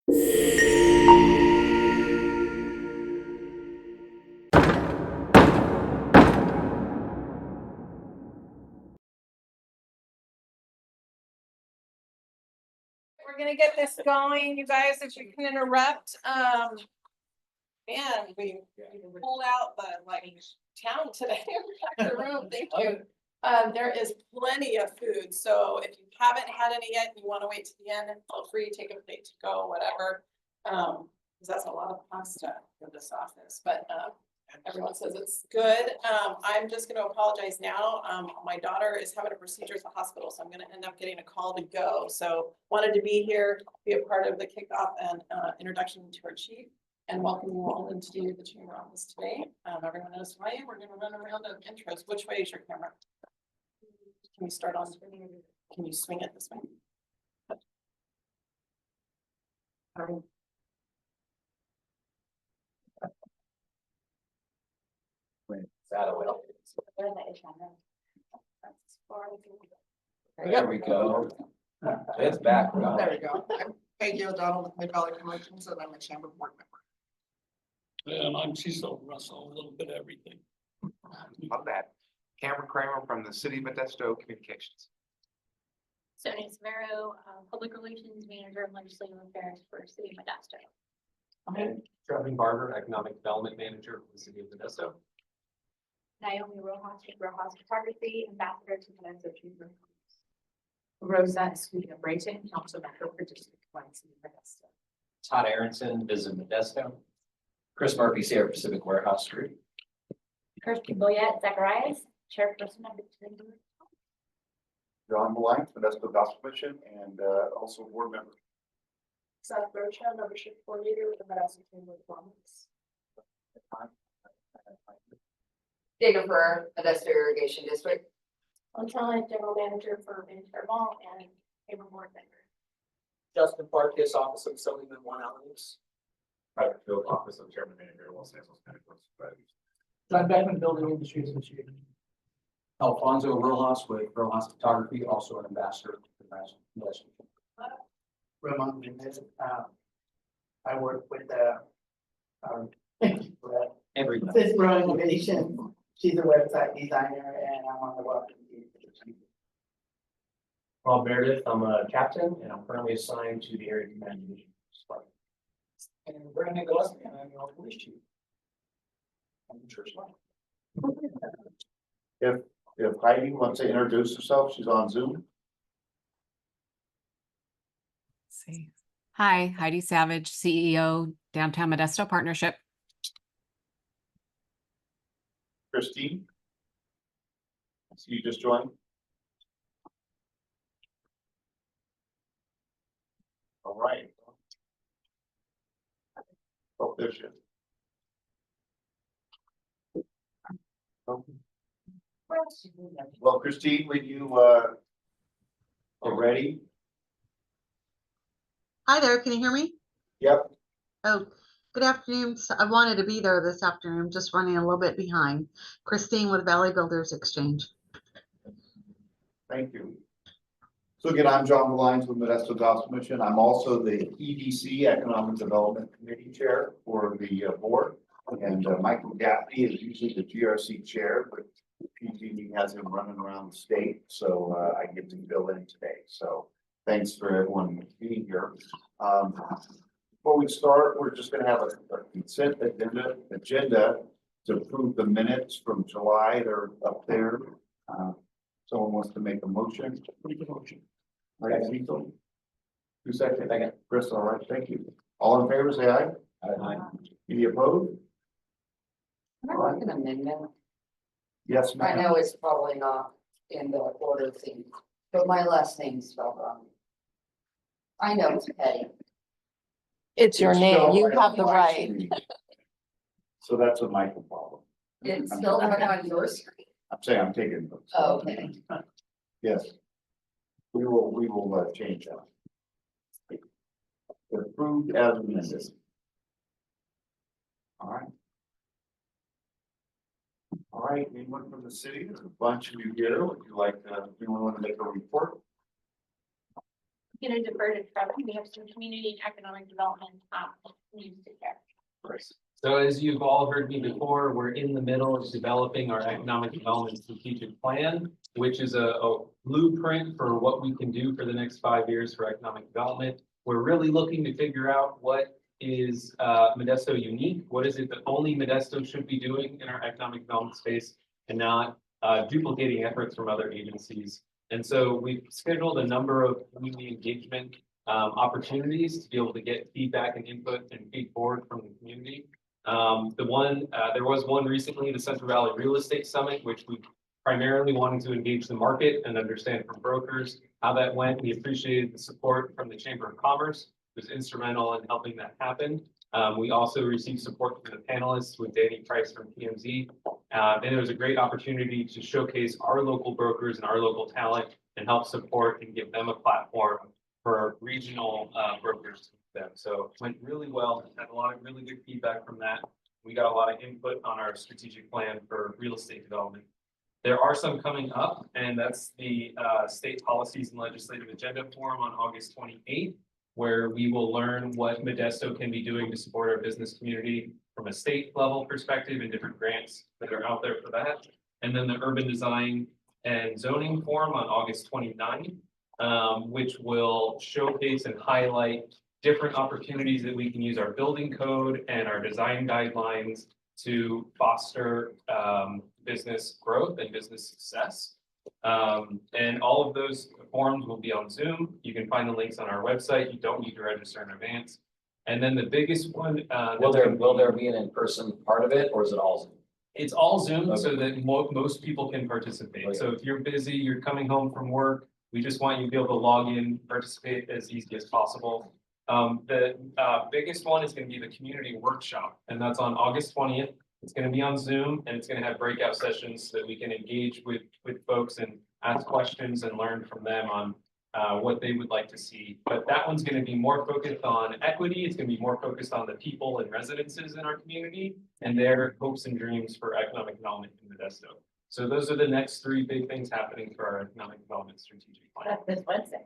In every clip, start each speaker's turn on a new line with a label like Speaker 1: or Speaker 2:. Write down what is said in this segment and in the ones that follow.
Speaker 1: We're gonna get this going, you guys, if you can interrupt, man, we pulled out the town today, packed the room, thank you. There is plenty of food, so if you haven't had any yet, and you wanna wait to the end, feel free, take a plate to go, whatever. Cause that's a lot of pasta for this office, but, everyone says it's good. I'm just gonna apologize now. My daughter is having a procedure at the hospital, so I'm gonna end up getting a call to go. So wanted to be here, be a part of the kickoff and introduction to our chief, and welcome you all into the chamber office today. Everyone knows why we're gonna run around of intros. Which way is your camera? Can you start on? Can you swing it this way?
Speaker 2: There we go. It's back.
Speaker 3: There we go. I'm Peggy O'Donnell with Mid-Valley Promotions, and I'm a chamber board member.
Speaker 4: And I'm Cecil Russell, a little bit of everything.
Speaker 5: Love that. Cameron Kramer from the City of Modesto Communications.
Speaker 6: Sonia Severo, Public Relations Manager and Legislative Affairs for City of Modesto.
Speaker 2: And Trevin Barber, Economic Development Manager for the City of Modesto.
Speaker 6: Naomi Rojas with Rojas Photography, Ambassador to Modesto Chamber.
Speaker 1: Rosa Escudo Brayton, Council Member for District 1, City of Modesto.
Speaker 2: Todd Aronson, Visit Modesto. Chris Murphy, Sierra Pacific Warehouse Group.
Speaker 6: Kirsty Boyette Zacharias, Chairperson of the City Board.
Speaker 5: John Malines, Modesto Gospel Mission, and also board member.
Speaker 1: Seth Rocha, Membership Coordinator with the Modesto Chamber of Commerce.
Speaker 3: Jennifer, Modesto Irrigation District.
Speaker 6: Montana General Manager for Ventura Mall and Chamber Board Member.
Speaker 4: Justin Farkas, Office of Assemblyman One Elements.
Speaker 5: Private Field Office of Chairman Manager, Los Angeles County Board of Supervisors.
Speaker 4: John Beckman, Building Industry Association.
Speaker 2: Alfonso Rojas with Rojas Photography, also an ambassador to the Modesto.
Speaker 4: Ramon Mendez, I work with,
Speaker 2: Everybody.
Speaker 4: Cis Pro Innovation. She's a website designer and I'm on the welcome team for the chief.
Speaker 2: Rob Meredith, I'm a captain and I'm currently assigned to the Area Command Division.
Speaker 4: And Brandon Gillespie, and I'm your police chief.
Speaker 2: I'm the church life.
Speaker 5: If Heidi wants to introduce herself, she's on Zoom.
Speaker 7: See. Hi, Heidi Savage, CEO, Downtown Modesto Partnership.
Speaker 5: Christine. So you just joined. All right. Oh, there she is. Well, Christine, when you are ready?
Speaker 8: Hi there, can you hear me?
Speaker 5: Yep.
Speaker 8: Oh, good afternoon. I wanted to be there this afternoon, just running a little bit behind. Christine with Valley Builders Exchange.
Speaker 5: Thank you. So again, I'm John Malines with Modesto Gospel Mission. I'm also the EDC Economic Development Committee Chair for the board. And Michael Gaffney is usually the GRC chair, but PG&E has him running around the state. So I get to fill in today. So thanks for everyone being here. Before we start, we're just going to have a consent agenda to approve the minutes from July. They're up there. Someone wants to make a motion?
Speaker 4: Make a motion.
Speaker 5: All right, Cecil. 2 seconds. Second. Chris, all right, thank you. All in favor, say aye.
Speaker 2: Aye.
Speaker 5: Any opposed?
Speaker 3: Can I make an amendment?
Speaker 5: Yes,
Speaker 3: I
Speaker 5: ma'am.
Speaker 3: know it's probably not in the order thing, but my last name's spelled wrong. I know it's petty.
Speaker 1: It's your
Speaker 5: It's
Speaker 1: name,
Speaker 5: still
Speaker 1: you
Speaker 5: right
Speaker 1: have
Speaker 5: on
Speaker 1: the
Speaker 5: my
Speaker 1: right.
Speaker 5: screen. So that's a Michael problem.
Speaker 3: It's still right on your screen.
Speaker 5: I'm saying I'm taking notes.
Speaker 3: Oh, okay.
Speaker 5: Yes. We will change that. Approved as amended. All right. All right, anyone from the city? There's a bunch of you here. Would you like to, anyone want to make a report?
Speaker 6: gonna defer to Trevor. We have some community and economic development, needs to share.
Speaker 9: So as you've all heard me before, we're in the middle of developing our economic development strategic plan, which is a blueprint for what we can do for the next 5 years for economic development. We're really looking to figure out what is Modesto unique? What is it that only Modesto should be doing in our economic development space and not duplicating efforts from other agencies? And so we've scheduled a number of community engagement opportunities to be able to get feedback and input and feed forward from the community. There was one recently, the Central Valley Real Estate Summit, which we primarily wanted to engage the market and understand from brokers how that went. We appreciated the support from the Chamber of Commerce. It was instrumental in helping that happen. We also received support from the panelists with Danny Price from PMZ. And it was a great opportunity to showcase our local brokers and our local talent and help support and give them a platform for regional brokers to them. So it went really well. Had a lot of really good feedback from that. We got a lot of input on our strategic plan for real estate development. There are some coming up, and that's the State Policies and Legislative Agenda Forum on August 28th, where we will learn what Modesto can be doing to support our business community from a state level perspective and different grants that are out there for that. And then the Urban Design and Zoning Forum on August 29th. Which will showcase and highlight different opportunities that we can use our building code and our design guidelines to foster business growth and business success. And all of those forums will be on Zoom. You can find the links on our website. You don't need to register in advance. And then the biggest one.
Speaker 2: Will there be an in-person part of it, or is it all Zoom?
Speaker 9: It's all Zoom so that most people can participate. So if you're busy, you're coming home from work, we just want you to be able to log in, participate as easy as possible. The biggest one is going to be the community workshop, and that's on August 20th. It's going to be on Zoom, and it's going to have breakout sessions so that we can engage with folks and ask questions and learn from them on what they would like to see. But that one's going to be more focused on equity. It's going to be more focused on the people and residences in our community and their hopes and dreams for economic development in Modesto. So those are the next 3 big things happening for our economic development strategic plan.
Speaker 6: This Wednesday.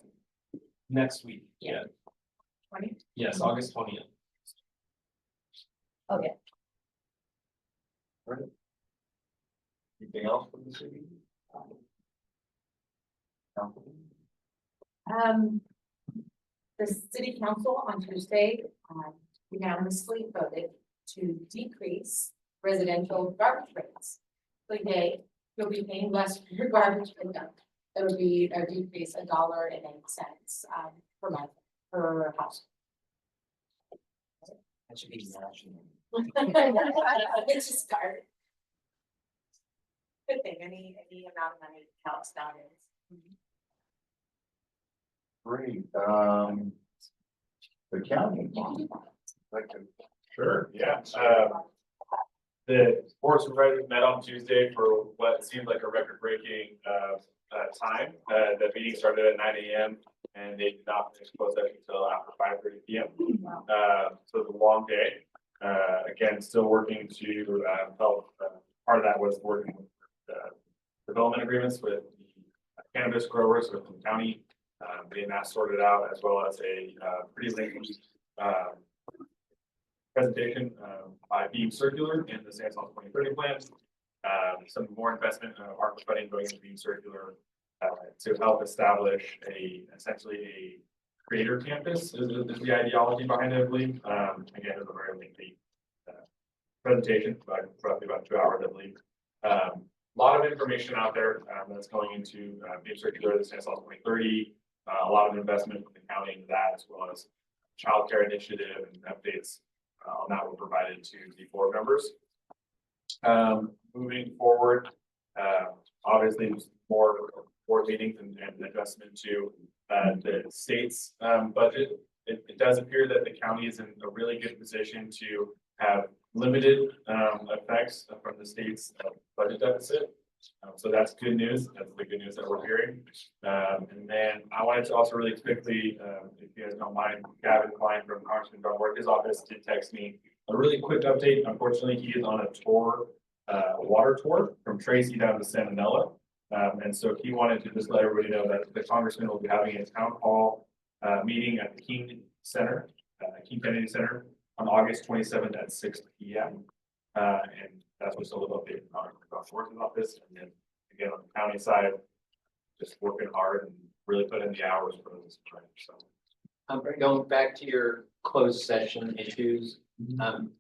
Speaker 9: Next week, yeah.
Speaker 6: 20?
Speaker 9: Yes, August 20th.
Speaker 6: Okay.
Speaker 5: Anything else from the city?
Speaker 10: The city council on Tuesday unanimously voted to decrease residential garbage rates. Per day, you'll be paying less for your garbage pickup. It would be a decrease $1.08 per month per house.
Speaker 2: That should be national.
Speaker 10: It's just garbage. Good thing, any amount of money counts nowadays.
Speaker 5: Great, the county.
Speaker 11: Sure, yeah. The board of supervisors met on Tuesday for what seemed like a record-breaking time. The meeting started at 9 a.m. and they did not finish closed session until after 5:30 p.m. So it was a long day. Again, still working to help. Part of that was working with development agreements with the cannabis growers with the county. Getting that sorted out, as well as a pretty lengthy presentation by Beam Circular in the Samsung 2030 plan. Some more investment of ARPA funding going into Beam Circular to help establish essentially a creator campus is the ideology behind it, I believe. Again, it's a very lengthy presentation, roughly about 2 hours, I believe. A lot of information out there that's going into Beam Circular, the Samsung 2030. A lot of investment from the county into that, as well as childcare initiative and updates on that were provided to the board members. Moving forward, obviously more board meetings and adjustment to the state's budget. It does appear that the county is in a really good position to have limited effects from the state's budget deficit. So that's good news. That's the good news that we're hearing. And then I wanted to also really quickly, if you guys don't mind, Gavin Klein from Congressman John Work, his office did text me a really quick update. Unfortunately, he is on a tour, a water tour from Tracy down to Santanella. And so he wanted to just let everybody know that the congressman will be having a town hall meeting at the King Center, King Kennedy Center on August 27th at 6 p.m. And that's what's a little update on our working office. And then again, on the county side, just working hard and really put in the hours for this. So.
Speaker 12: Going back to your closed session issues,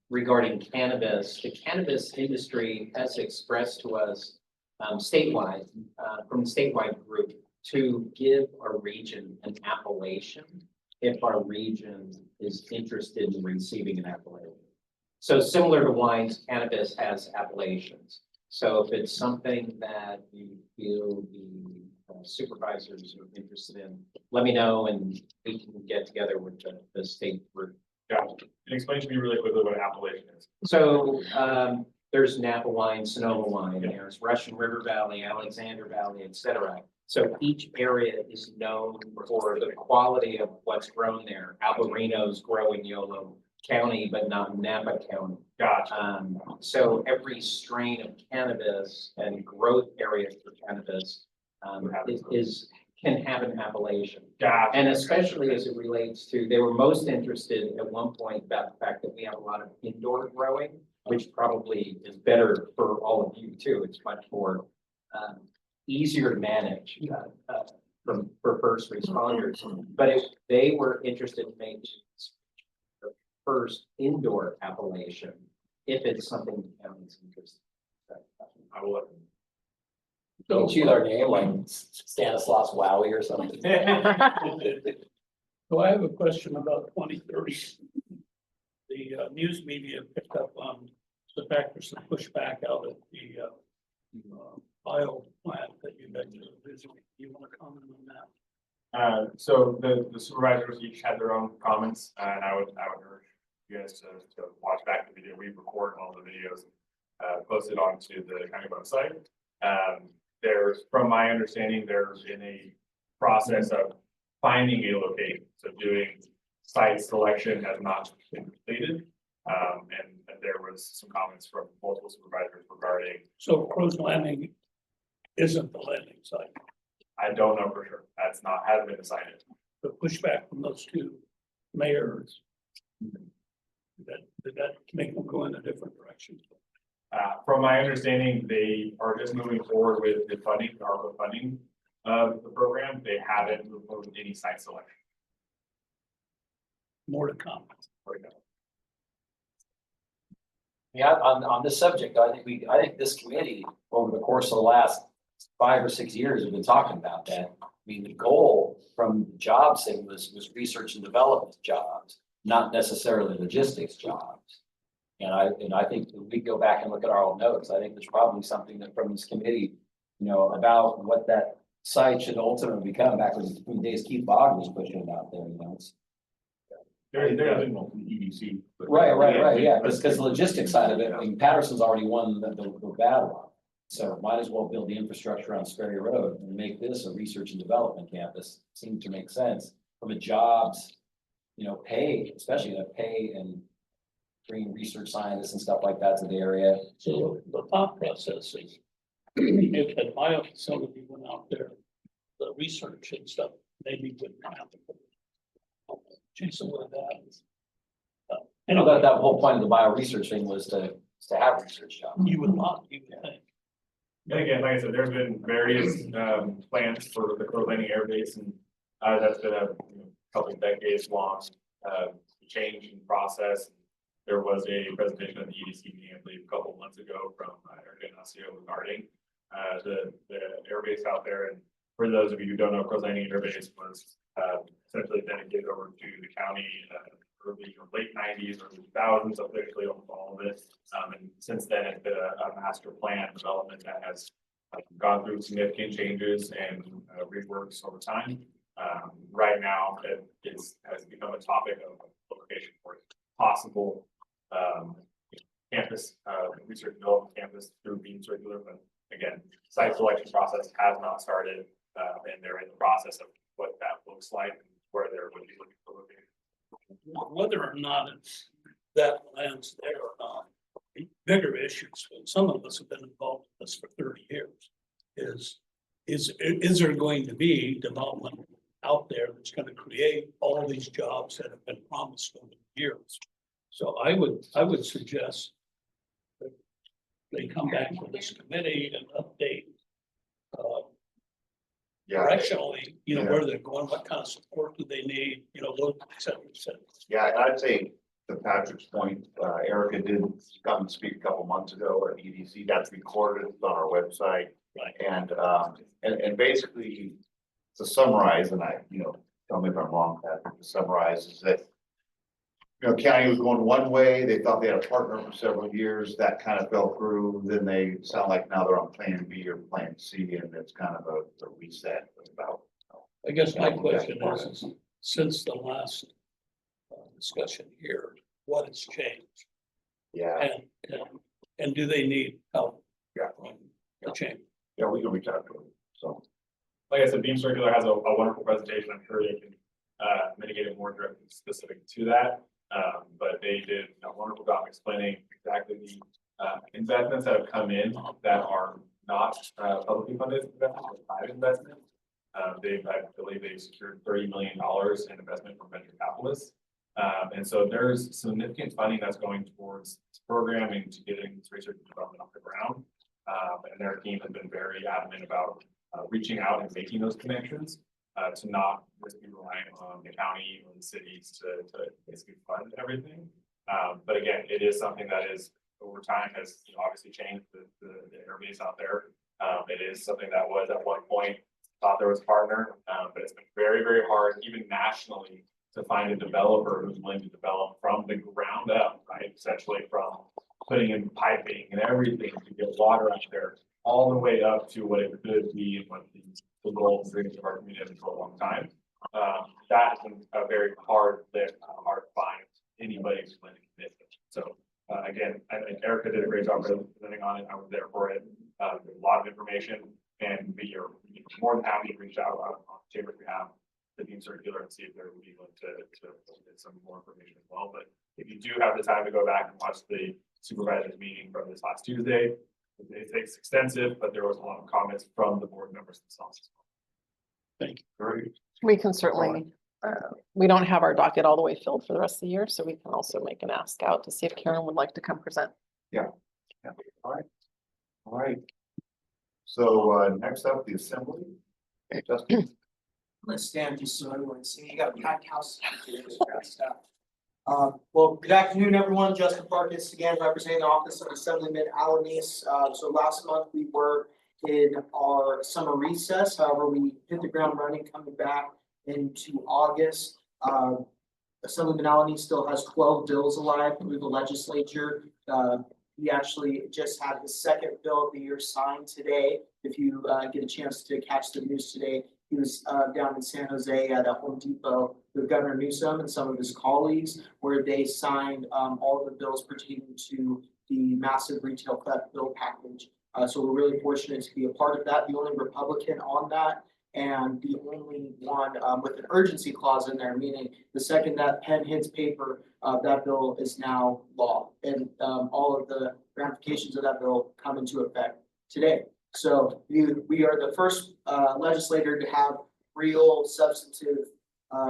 Speaker 12: regarding cannabis, the cannabis industry has expressed to us statewide, from the statewide group, to give our region an appellation if our region is interested in receiving an appellation. So similar to wines, cannabis has appellations. So if it's something that you feel the supervisors are interested in, let me know and we can get together with the state group.
Speaker 11: Gotcha. And explain to me really quickly what an appellation is.
Speaker 12: So there's Napa wine, Sonoma wine, there's Russian River Valley, Alexander Valley, et cetera. So each area is known for the quality of what's grown there. Albarino's grow in Yolo County, but not Napa County.
Speaker 11: Gotcha.
Speaker 12: So every strain of cannabis and growth area for cannabis can have an appellation.
Speaker 11: Gotcha.
Speaker 12: And especially as it relates to, they were most interested at one point about the fact that we have a lot of indoor growing, which probably is better for all of you too. It's much more easier to manage for first responders. But if they were interested in making the first indoor appellation, if it's something the county's interested in.
Speaker 11: I will let them.
Speaker 13: Don't choose our name like Stanislaus Wowie or something.
Speaker 14: So I have a question about 2030. The news media picked up on the fact there's some pushback out of the bio plant that you mentioned. You want to comment on that?
Speaker 11: So the supervisors each had their own comments, and I would urge you guys to watch back the video. We record all the videos, posted onto the county website. There's, from my understanding, there's in a process of finding a location, so doing site selection has not been completed. And there was some comments from multiple supervisors regarding.
Speaker 14: So Crow's Landing isn't the landing site.
Speaker 11: I don't know for sure. That's not, hasn't been decided.
Speaker 14: The pushback from those two mayors, did that make them go in a different direction?
Speaker 11: From my understanding, they are just moving forward with the funding, the ARPA funding of the program. They haven't moved forward with any site selection.
Speaker 14: More to come.
Speaker 13: Yeah, on this subject, I think this committee, over the course of the last 5 or 6 years, have been talking about that. I mean, the goal from the jobs thing was research and development jobs, not necessarily logistics jobs. And I think if we go back and look at our old notes, I think there's probably something that from this committee, about what that site should ultimately become back when days Keith Bogg was pushing it out there, it's.
Speaker 11: There's no EDC.
Speaker 13: Right, yeah, because the logistics side of it, I mean, Patterson's already won the battle on it. So might as well build the infrastructure on Sperry Road and make this a research and development campus. Seemed to make sense from a jobs, pay, especially the pay and bringing research scientists and stuff like that to the area.
Speaker 14: So the thought process is, if at my facility went out there, the research and stuff, maybe wouldn't happen. Jason would have that.
Speaker 13: That whole point of the bioresearch thing was to have research jobs.
Speaker 14: You would not, you would think.
Speaker 11: And again, like I said, there's been various plans for the Crow Landing Air Base, and that's been a couple of decades long change in process. There was a presentation at the EDC meeting, I believe, a couple of months ago from Eric Ignacio regarding the air base out there. And for those of you who don't know, Crow Landing Air Base was essentially dedicated over to the county early or late 90s, early 2000s, officially almost all of it. And since then, it's been a master plan development that has gone through significant changes and reworks over time. Right now, it has become a topic of location for possible campus, research development campus through Beam Circular, but again, site selection process has not started, and they're in the process of what that looks like, and where they're would be looking for location.
Speaker 14: Whether or not it's that lands there or not, the bigger issues, and some of us have been involved in this for 30 years, is there going to be development out there that's gonna create all these jobs that have been promised over the years. So I would suggest that they come back to this committee and update
Speaker 5: Yeah,
Speaker 14: directionally, you know,
Speaker 5: Yeah.
Speaker 14: where they're going, what kind of support do they need, you know, those, et cetera, et cetera.
Speaker 5: yeah, and I'd say to Patrick's point, Erica did come and speak a couple months ago at EDC, that's recorded, it's on our website.
Speaker 14: Right.
Speaker 5: And basically, to summarize, and tell me if I'm wrong, Patrick, to summarize is that county was going one way, they thought they had a partner for several years, that kind of fell through, then they sound like now they're on plan B or plan C, and it's kind of a reset about.
Speaker 14: I guess my question is, since the last discussion here, what has changed?
Speaker 5: Yeah,
Speaker 14: And do they need help?
Speaker 5: Yeah.
Speaker 14: A change.
Speaker 5: yeah, we can reach out to them, so.
Speaker 11: Like I said, Beam Circular has a wonderful presentation. I'm sure they can mitigate it more directly specific to that. But they did a wonderful job explaining exactly the investments that have come in that are not publicly funded investments, but private investment. I believe they've secured $30 million in investment from venture capitalists. And so there's significant funding that's going towards this program and to getting this research and development off the ground. And their team has been very adamant about reaching out and making those connections to not just be relying on the county or the cities to basically fund everything. But again, it is something that is over time has obviously changed the airbase out there. It is something that was at one point thought there was a partner, but it's been very, very hard, even nationally, to find a developer who's willing to develop from the ground up, right? Essentially from putting in piping and everything to get water out there, all the way up to what it could be and what the goals of our community for a long time. That has been a very hard lift, hard to find anybody who's willing to commit. So again, I think Erica did a great job presenting on it. I was there for it. A lot of information, and we are more than happy to reach out on Chamber's behalf to Beam Circular and see if they're willing to get some more information as well. But if you do have the time to go back and watch the supervisors meeting from this last Tuesday, it's extensive, but there was a lot of comments from the board members themselves.
Speaker 14: Thank you.
Speaker 5: Great.
Speaker 1: We can certainly, we don't have our docket all the way filled for the rest of the year, so we can also make an ask out to see if Karen would like to come present.
Speaker 5: Yeah, all right. So next up, the assembly. Justin.
Speaker 4: I'm gonna stand just so everyone can see. You got a packed house. Well, good afternoon, everyone. Justin Farkas again, representing the Office of Assemblyman Alanis. So last month we were in our summer recess. However, we hit the ground running coming back into August. Assemblyman Alanis still has 12 bills alive through the legislature. He actually just had the second bill of the year signed today. If you get a chance to catch the news today, he was down in San Jose at a Home Depot with Governor Newsom and some of his colleagues, where they signed all of the bills pertaining to the massive retail theft bill package. So we're really fortunate to be a part of that, the only Republican on that, and the only one with an urgency clause in there, meaning the second that pen hits paper, that bill is now law. And all of the ramifications of that bill come into effect today. So we are the first legislator to have real substantive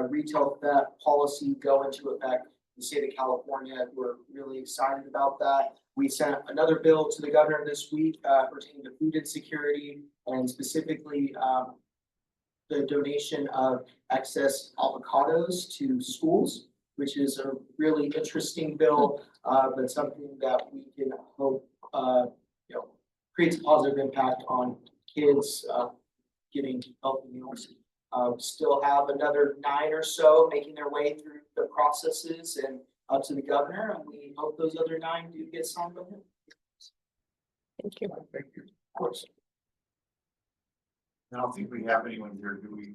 Speaker 4: retail theft policy go into effect in the state of California. We're really excited about that. We sent another bill to the governor this week pertaining to food insecurity and specifically the donation of excess avocados to schools, which is a really interesting bill, but something that we can hope creates a positive impact on kids getting healthy meals. Still have another 9 or so making their way through the processes and up to the governor, and we hope those other 9 do get signed by him.
Speaker 1: Thank you.
Speaker 5: Thank you. Of course. I don't think we have anyone here, do we,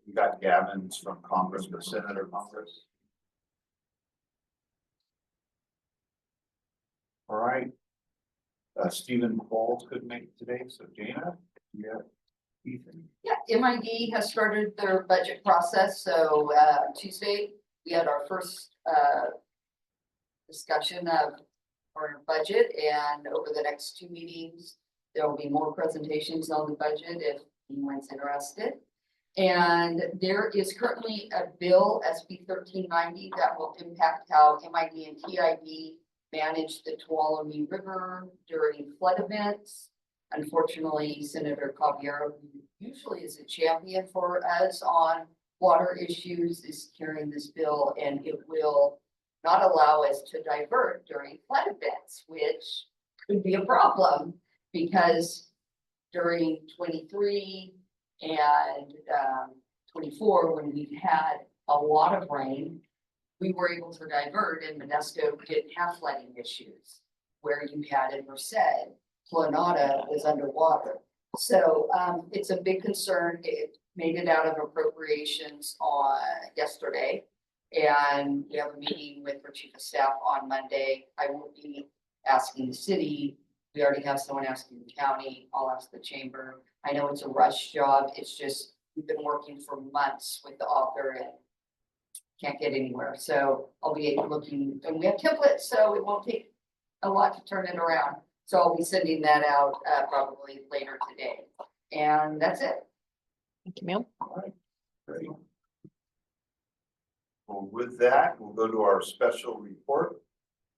Speaker 5: we got Gavin's from Congress or Senator Congress. All right. Stephen Balls couldn't make it today, so Jana, yeah. Ethan.
Speaker 3: Yeah, MID has started their budget process. So Tuesday, we had our first discussion of our budget, and over the next 2 meetings, there will be more presentations on the budget if anyone's interested. And there is currently a bill, SB 1390, that will impact how MID and TID manage the Tuolumne River during flood events. Unfortunately, Senator Caballero, who usually is a champion for us on water issues, is carrying this bill, and it will not allow us to divert during flood events, which could be a problem because during 23 and 24, when we've had a lot of rain, we were able to divert, and Modesto didn't have flooding issues. Where you had in Merced, Planada was underwater. So it's a big concern. It made it out of appropriations on yesterday. And we have a meeting with our chief of staff on Monday. I will be asking the city. We already have someone asking the county. I'll ask the chamber. I know it's a rush job. It's just, we've been working for months with the author and can't get anywhere. So I'll be looking, and we have templates, so it won't take a lot to turn it around. So I'll be sending that out probably later today. And that's it.
Speaker 7: Thank you, ma'am.
Speaker 5: All right, great. Well, with that, we'll go to our special report.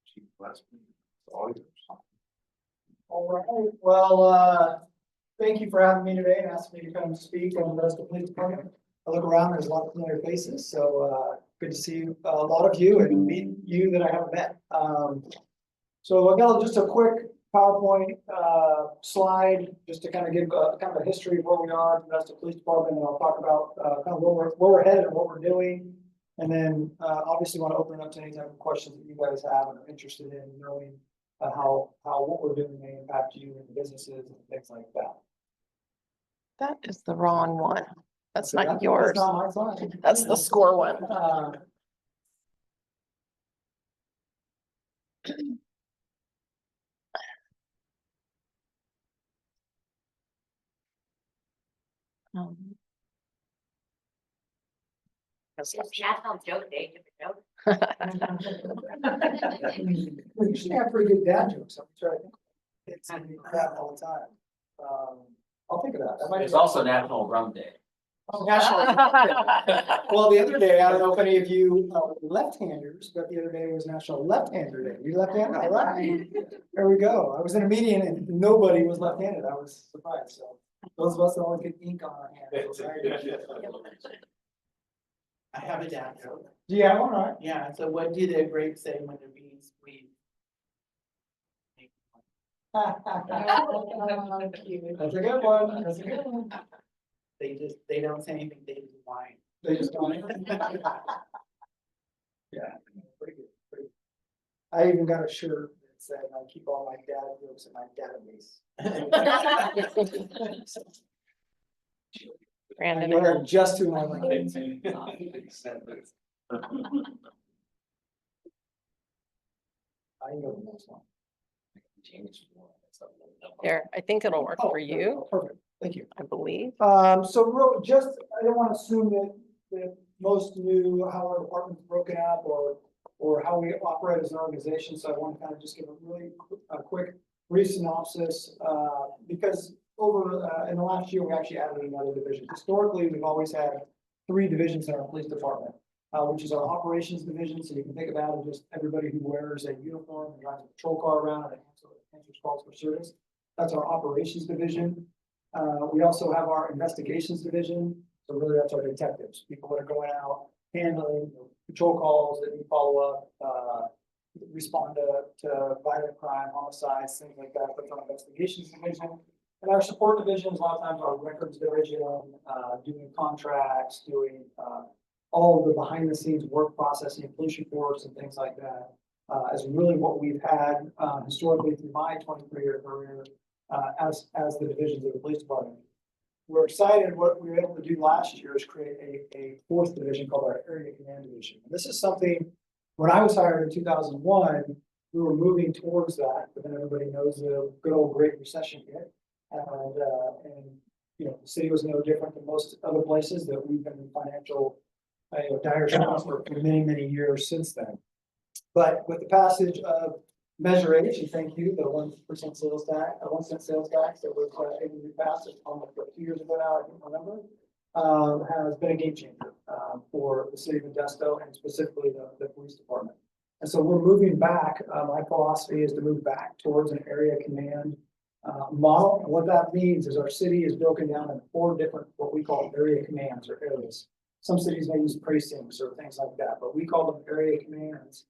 Speaker 5: Chief Westman, it's all yours.
Speaker 4: All right, well, thank you for having me today and asking me to come speak on the Modesto Police Department. I look around, there's a lot of familiar faces, so good to see a lot of you and meet you that I haven't met. So I got just a quick PowerPoint slide just to kind of give kind of a history of where we are at the Modesto Police Department, and I'll talk about kind of where we're headed and what we're doing. And then obviously want to open it up to any type of questions that you guys have and are interested in knowing how what we're doing may impact you and businesses and things like that.
Speaker 1: That is the wrong one. That's
Speaker 4: That's
Speaker 1: not yours.
Speaker 4: not my slide.
Speaker 1: That's the score one.
Speaker 10: It's National Joke Day, joke.
Speaker 4: We should have pretty good dad jokes. I'm sure I think it's crap all the time. I'll think of that. That might
Speaker 13: It's
Speaker 4: be-
Speaker 13: also National Rum Day.
Speaker 4: Oh, National. Well, the other day, I don't know if any of you left-handers, but the other day was National Left-Hander Day. You left-handed? All right. There we go. I was in a meeting and nobody was left-handed. I was surprised. So those of us that always get ink on our hands.
Speaker 15: I have a dad joke.
Speaker 4: Do you have one? All right.
Speaker 15: Yeah, so what do the grapes say when the bees squeeze?
Speaker 4: That's a good one. That's a good one.
Speaker 15: They don't say anything, they just whine.
Speaker 4: They just don't. Yeah, pretty good, pretty good. I even got a shirt that said, I keep all my dad jokes in my database.
Speaker 1: Brandon.
Speaker 4: I wear them just to my kids. I can go to the next one.
Speaker 1: Here, I think it'll work
Speaker 4: Oh,
Speaker 1: for you,
Speaker 4: Perfect, thank you.
Speaker 1: I believe.
Speaker 4: So real, just, I don't want to assume that most knew how our department's broken up or how we operate as an organization. So I want to kind of just give a quick brief synopsis, because over, in the last year, we actually added another division. Historically, we've always had 3 divisions in our police department, which is our operations division. So you can think about it as just everybody who wears a uniform and drives a patrol car around and answers calls for service. That's our operations division. We also have our investigations division. So really that's our detectives, people that are going out, handling patrol calls that we follow up, respond to violent crime, homicides, things like that. That's our investigations division. And our support divisions, a lot of times our records division, doing contracts, doing all of the behind the scenes work processing, police reports and things like that. Is really what we've had historically through my 23-year career as the divisions of the police department. We're excited what we were able to do last year is create a 4th division called our Area Command Division. And this is something, when I was hired in 2001, we were moving towards that, but then everybody knows the good old Great Recession hit. And you know, the city was no different than most other places that we've been in financial dire straits for many, many years since then. But with the passage of Measure H, and thank you, the 1% sales tax, 1 cent sales tax that was able to be passed almost 2 years ago now, I don't remember. has been a game changer, for the city of Modesto and specifically the police department. And so we're moving back, my philosophy is to move back towards an area command model. And what that means is our city is broken down into 4 different, what we call area commands or areas. Some cities may use precincts or things like that, but we call them area commands.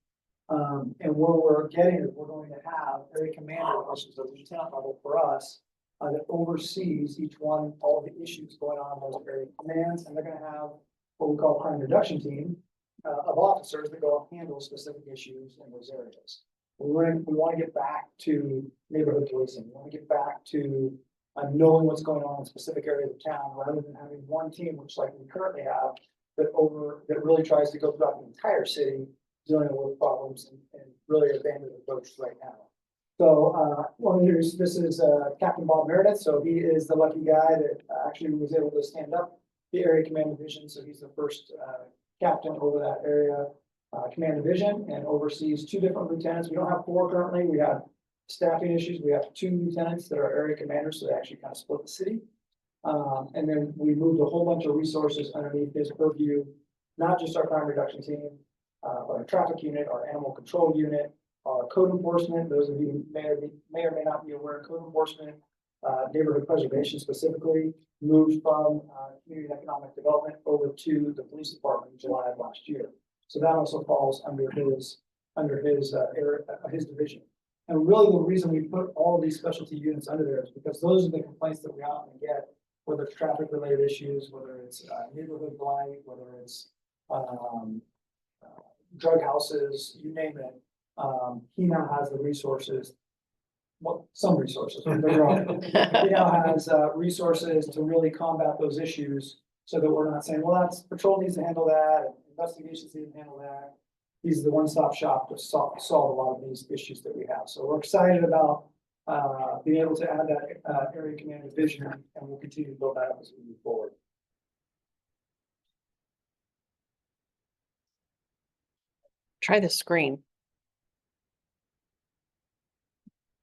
Speaker 4: And where we're getting is we're going to have area commander, which is a lieutenant level for us, that oversees each one, all the issues going on in those area commands. And they're gonna have what we call crime reduction team of officers that go and handle specific issues in those areas. We want to get back to neighborhood policing. We want to get back to knowing what's going on in specific areas of town, rather than having one team, which like we currently have, that really tries to go throughout the entire city, dealing with problems and really abandoned approach right now. So, this is Captain Bob Meredith. So he is the lucky guy that actually was able to stand up the area command division. So he's the first captain over that area command division and oversees 2 different lieutenants. We don't have 4 currently. We have staffing issues. We have 2 lieutenants that are area commanders, so they actually kind of split the city. And then we moved a whole bunch of resources underneath his purview, not just our crime reduction team, but our traffic unit, our animal control unit, our code enforcement. Those of you may or may not be aware, code enforcement, neighborhood preservation specifically, moved from community and economic development over to the police department in July of last year. So that also falls under his area, his division. And really the reason we put all of these specialty units under there is because those are the complaints that we often get, whether it's traffic related issues, whether it's neighborhood blight, whether it's drug houses, you name it. He now has the resources, well, some resources, don't get me wrong. He now has resources to really combat those issues so that we're not saying, well, that's patrol needs to handle that, and investigations need to handle that. He's the one-stop shop to solve a lot of these issues that we have. So we're excited about being able to add that area command division, and we'll continue to build that up as we move forward.
Speaker 16: Try the screen.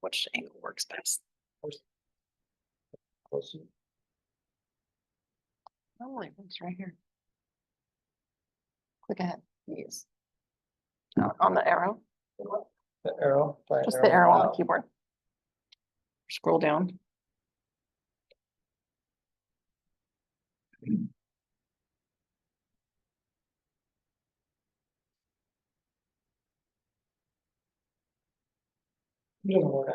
Speaker 16: Which angle works best? Oh, it's right here. Click ahead. Yes. On the arrow.
Speaker 4: The arrow.
Speaker 16: Just the arrow on the keyboard. Scroll down.
Speaker 4: It doesn't work.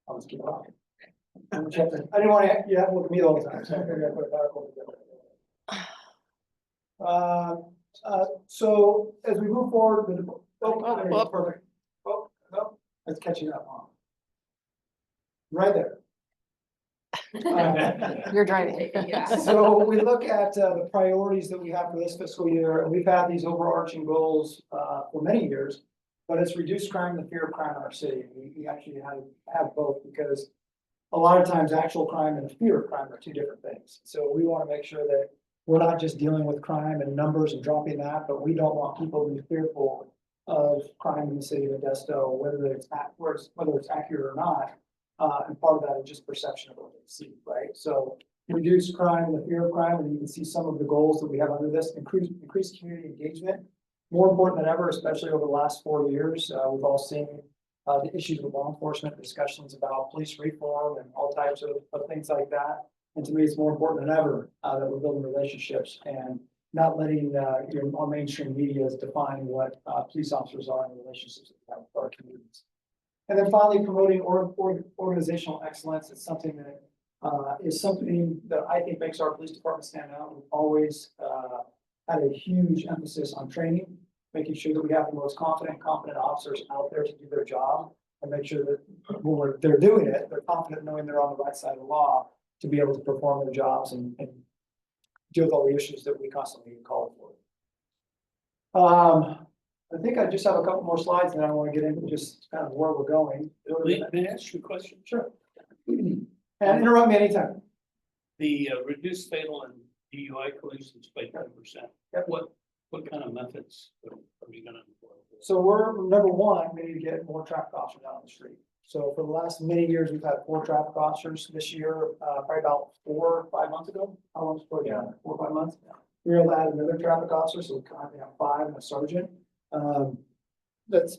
Speaker 4: I'll just keep it on. I didn't want to, you have to look at me all the time, so I figured I'd put it back over there. So as we move forward, perfect. Oh, no, it's catching up on. Right there.
Speaker 16: You're driving.
Speaker 4: So we look at the priorities that we have for this fiscal year, and we've had these overarching goals for many years, but it's reduced crime and the fear of crime in our city. We actually have both, because a lot of times actual crime and the fear of crime are 2 different things. So we want to make sure that we're not just dealing with crime and numbers and dropping that, but we don't want people to be fearful of crime in the city of Modesto, whether it's accurate or not. And part of that is just perception of what they see, right? So reduce crime and the fear of crime, and you can see some of the goals that we have under this. Increase community engagement. More important than ever, especially over the last 4 years, we've all seen the issues with law enforcement, discussions about police reform and all types of things like that. And to me, it's more important than ever that we're building relationships and not letting our mainstream media define what police officers are in relationships with our communities. And then finally, promoting organizational excellence. It's something that is something that I think makes our police department stand out. We've always had a huge emphasis on training, making sure that we have the most competent officers out there to do their job, and make sure that when they're doing it, they're confident knowing they're on the right side of the law to be able to perform their jobs and deal with all the issues that we constantly call for. I think I just have a couple more slides and I want to get into just kind of where we're going.
Speaker 14: May I ask you a question?
Speaker 4: Sure. And interrupt me anytime.
Speaker 14: The reduced fatal and DUI collisions by 10%. What kind of methods are you gonna employ?
Speaker 4: So we're number one, we need to get more traffic officers out on the street.
Speaker 17: So for the last many years, we've had 4 traffic officers. This year, probably about 4 or 5 months ago. How long was it? Yeah, 4 or 5 months. We were able to add another traffic officer, so we currently have 5 and a sergeant. That's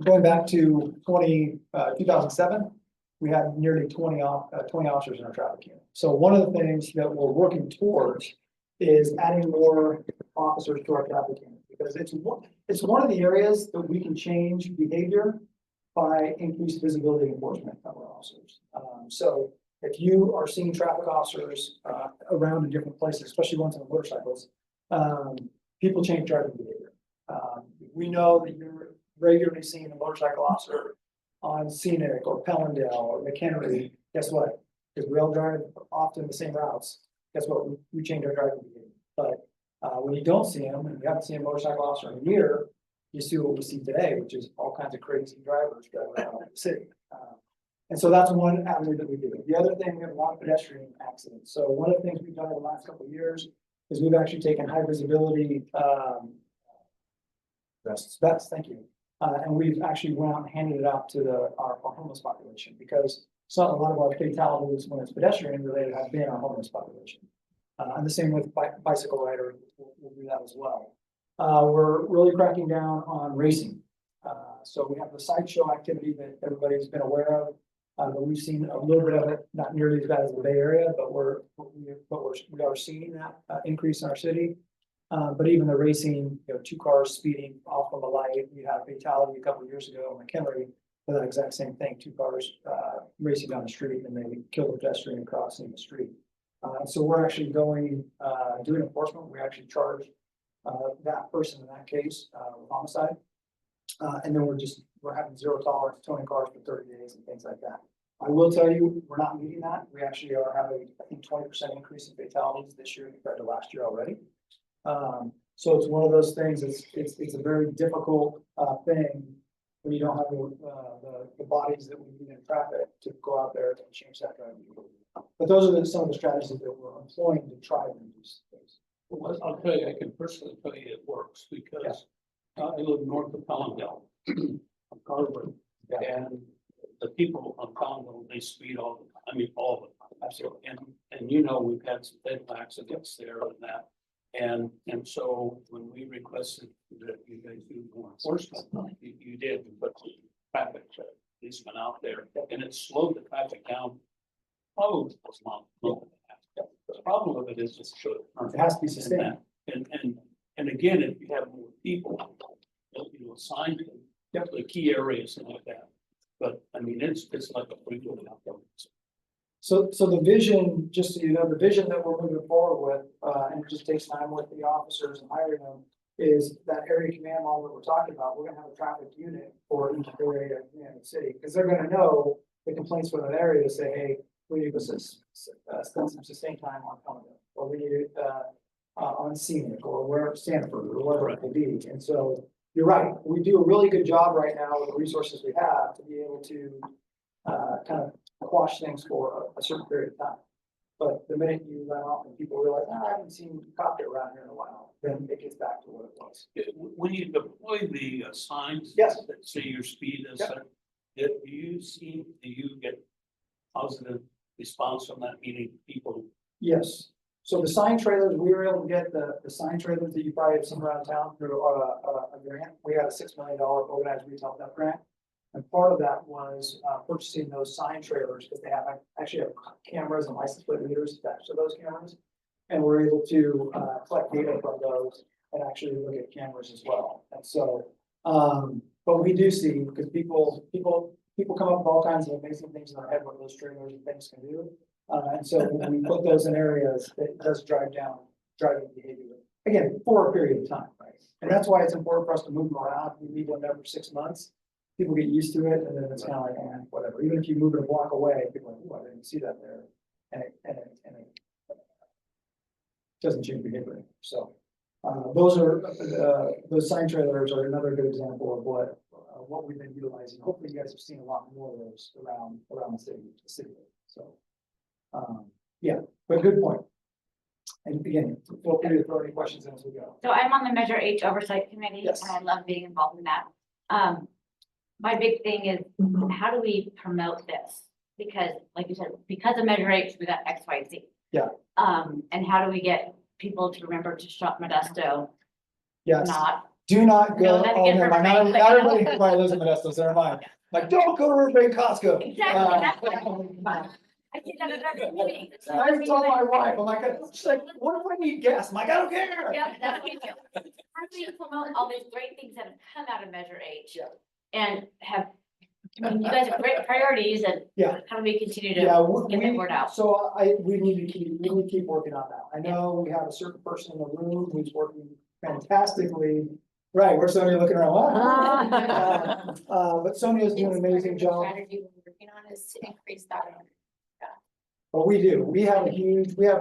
Speaker 17: going back to 2007. We had nearly 20 officers in our traffic unit. So one of the things that we're working towards is adding more officers to our traffic unit, because it's one of the areas that we can change behavior by increased visibility enforcement of our officers. So if you are seeing traffic officers around in different places, especially ones on motorcycles, people change driving behavior. We know that you're regularly seeing a motorcycle officer on Scenic or Pellendale or McHenry. Guess what? Because we all drive often the same routes. Guess what? We change our driving behavior. But when you don't see them, and you haven't seen a motorcycle officer in a year, you see what we see today, which is all kinds of crazy drivers driving around the city. And so that's one avenue that we do. The other thing, we have a lot of pedestrian accidents. So one of the things we've done in the last couple of years is we've actually taken high visibility vests, thank you. And we've actually went out and handed it out to our homeless population, because a lot of our fatalities when it's pedestrian related have been our homeless population. And the same with bicycle riders, we'll do that as well. We're really cracking down on racing. So we have the sideshow activity that everybody's been aware of. But we've seen a little bit of it, not nearly as bad as the Bay Area, but we are seeing that increase in our city. But even the racing, 2 cars speeding off of a light. We had a fatality a couple of years ago in McHenry for that exact same thing. 2 cars racing down the street, and they killed a pedestrian crossing the street. So we're actually doing enforcement. We actually charge that person in that case with homicide. And then we're having 0 tolerance towing cars for 30 days and things like that. I will tell you, we're not meeting that. We actually are having, I think, 20% increase in fatalities this year compared to last year already. So it's one of those things. It's a very difficult thing when you don't have the bodies that we need in traffic to go out there and change that driving behavior. But those are some of the strategies that we're employing to try to reduce things.
Speaker 14: Well, I'll tell you, I can personally tell you it works, because I live north of Pellendale, on Carver, and the people on Pellendale, they speed all the time. I mean, all the time. Absolutely. And we've had some fatal accidents there and that. And so when we requested that you guys do more enforcement, you did, but traffic policemen out there, and it slowed the traffic down. Probably was not. The problem with it is it should.
Speaker 17: It has to be sustained.
Speaker 14: And again, if you have more people, assigned to the key areas and like that. But I mean, it's like a pretty good outcome.
Speaker 17: So the vision, just so you know, the vision that we're moving forward with, and it just takes time with the officers and hiring them, is that area command model that we're talking about. We're gonna have a traffic unit for each area in the city, because they're gonna know the complaints from that area to say, hey, we need to spend some sustained time on Pellendale, or we need it on Scenic, or where Stanford, or whatever it may be. And so you're right, we do a really good job right now with the resources we have to be able to kind of quash things for a certain period of time. But the minute you let off and people realize, I haven't seen a cop get around here in a while, then it gets back to what it was.
Speaker 14: When you deploy the signs,
Speaker 17: yes,
Speaker 14: that say your speed is, do you get positive response from that, meaning people?
Speaker 17: Yes. So the sign trailers, we were able to get the sign trailers that you probably have seen around town through a grant. We had a $6 million organized retail theft grant. And part of that was purchasing those sign trailers, because they actually have cameras and license plate readers attached to those cameras. And we're able to collect data from those and actually look at cameras as well. And so, but we do see, because people come up with all kinds of amazing things in their head what those trailers and things can do. And so when we put those in areas, it does drive down driving behavior. Again, for a period of time, right? And that's why it's important for us to move them around. We leave them every 6 months. People get used to it, and then it's kind of like, whatever. Even if you move it a block away, people are like, oh, I didn't see that there. And it doesn't change behavior. So those sign trailers are another good example of what we've been utilizing. Hopefully you guys have seen a lot more of those around the city. So yeah, but good point. And again, feel free to throw any questions in as we go.
Speaker 6: So I'm on the Measure H Oversight Committee, and I love being involved in that.
Speaker 18: My big thing is, how do we promote this? Because like you said, because of Measure H, we got X, Y, Z.
Speaker 17: Yeah.
Speaker 18: And how do we get people to remember to shop Modesto?
Speaker 17: Yes.
Speaker 18: Not,
Speaker 17: Do not go,
Speaker 18: No, then
Speaker 17: oh,
Speaker 18: again,
Speaker 17: never mind,
Speaker 18: Riverbank,
Speaker 17: not
Speaker 18: like-
Speaker 17: everybody probably lives in Modesto, so never mind. Like, don't go to Riverbank Costco.
Speaker 18: exactly, that's what I see that at every meeting.
Speaker 17: I told my wife, I'm like, she's like, what if I need gas? I'm like, I don't care.
Speaker 18: Yeah, that's what we do. How do we promote all these great things that have come out of Measure H? And have, I mean, you guys have great priorities and
Speaker 17: Yeah.
Speaker 18: how do we continue
Speaker 17: Yeah,
Speaker 18: to get the word out?
Speaker 17: So we need to keep working on that. I know we have a certain person in the room who's working fantastically. Right, where's Sonia looking around? But Sonia's doing an amazing job.
Speaker 6: Strategy we're working on is to increase that.
Speaker 17: But we do, we have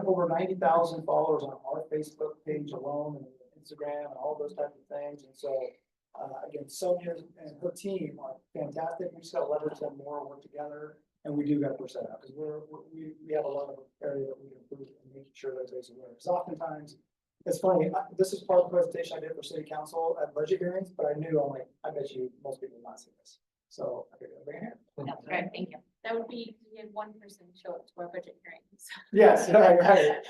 Speaker 17: over 90,000 followers on our Facebook page alone and Instagram and all those types of things. And so, again, Sonia and her team are fantastic. We just gotta leverage them more, work together. And we do gotta push that out because we have a lot of area that we can improve and making sure that everybody's aware. Because oftentimes, it's funny, this is part of the presentation I did for city council at budget hearings, but I knew, I'm like, I bet you most people will not see this. So I figured I'd bring it here.
Speaker 18: That's great, thank you.
Speaker 6: That would be, we had one person show up to our budget hearings.
Speaker 17: Yes, right.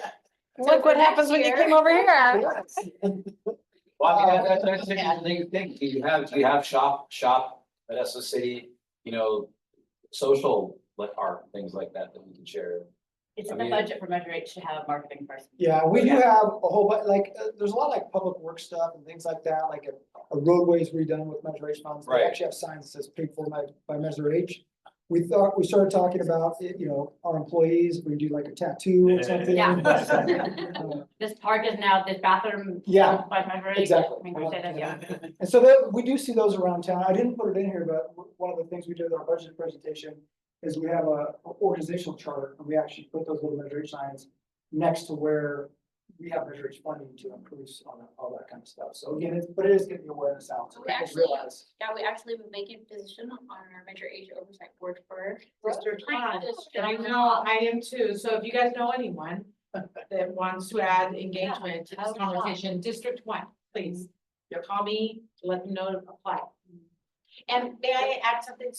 Speaker 16: Look what happens when you came over here.
Speaker 13: Well, I mean, that's an interesting thing. You have shop Modesto City, you know, social art, things like that we can share.
Speaker 18: It's
Speaker 13: I
Speaker 18: in the
Speaker 13: mean-
Speaker 18: budget for Measure H to have a marketing person.
Speaker 17: Yeah, we do have a whole, but like, there's a lot of like public work stuff and things like that, like a roadways redone with Measure H funds. We
Speaker 13: Right.
Speaker 17: actually have signs that says paid for by Measure H. We started talking about, you know, our employees, we do like a tattoo or something.
Speaker 18: Yeah. This park is now, this bathroom.
Speaker 17: Yeah,
Speaker 18: By Measure H.
Speaker 17: exactly.
Speaker 18: I mean, we say that, yeah.
Speaker 17: And so we do see those around town. I didn't put it in here, but one of the things we did with our budget presentation is we have a organizational chart and we actually put those little Measure H signs next to where we have Measure H funding to improve on all that kind of stuff. So again, it is getting awareness out. So
Speaker 6: We
Speaker 17: people
Speaker 6: actually,
Speaker 17: realize.
Speaker 6: yeah, we actually have a vacant position on our Measure H oversight board for District One.
Speaker 1: And I know, I am too, so if you guys know anyone that wants to add engagement to this conversation, District One, please. Call me, let them know to apply. And may I add something,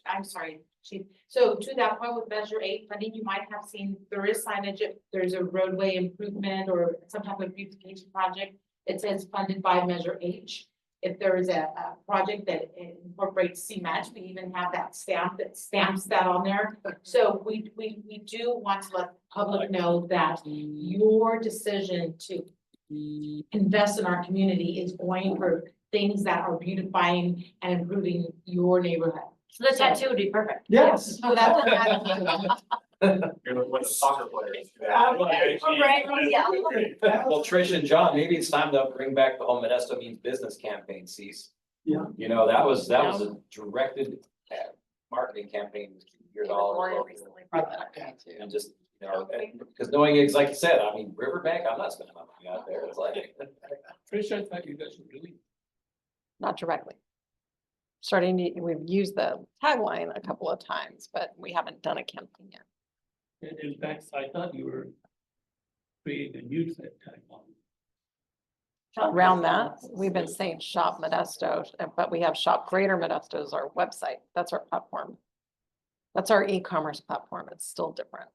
Speaker 1: I'm sorry, Chief, so to that point with Measure 8 funding, you might have seen, there is signage, if there's a roadway improvement or some type of beautification project, it says funded by Measure H. If there is a project that incorporates C-Match, we even have that stamp that stamps that on there. So we do want to let the public know that your decision to invest in our community is going for things that are beautifying and improving your neighborhood.
Speaker 18: So the tattoo would be perfect.
Speaker 17: Yes.
Speaker 1: So that's.
Speaker 11: You're looking at the soccer players.
Speaker 13: Well, Trish and John, maybe it's time to bring back the whole Modesto Means Business campaign, cease.
Speaker 17: Yeah.
Speaker 13: You know, that was a directed marketing campaign.
Speaker 16: Gloria recently brought that up to me too.
Speaker 13: And just, you know, because knowing it's like you said, I mean, Riverbank, I'm not spending my money out there. It's like.
Speaker 14: Trish, I thought you guys were doing.
Speaker 16: Not directly. We've used the tagline a couple of times, but we haven't done a campaign yet.
Speaker 14: In fact, I thought you were creating a new tagline.
Speaker 16: Around that, we've been saying Shop Modesto, but we have Shop Greater Modesto as our website. That's our platform. That's our e-commerce platform. It's still different.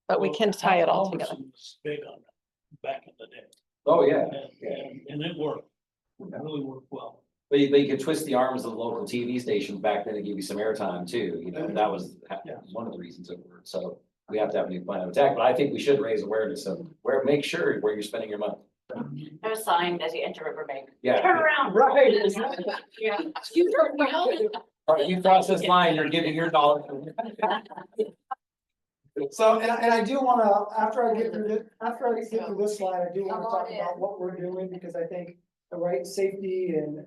Speaker 16: But we can tie it all together.
Speaker 14: Albertson was big on that back in the day.
Speaker 13: Oh, yeah.
Speaker 14: And it worked. It really worked well.
Speaker 13: But you could twist the arms of the local TV stations back then to give you some airtime too, you know, that was one of the reasons it worked, so we have to have a new plan of attack, but I think we should raise awareness of make sure where you're spending your money.
Speaker 18: There's a sign as you enter Riverbank.
Speaker 13: Yeah.
Speaker 18: Turn around.
Speaker 17: Right.
Speaker 18: Yeah. You turn around.
Speaker 13: You cross this line, you're giving your dollar.
Speaker 17: So, and I do wanna, after I get through this slide, I do wanna talk about what we're doing, because I think the right safety and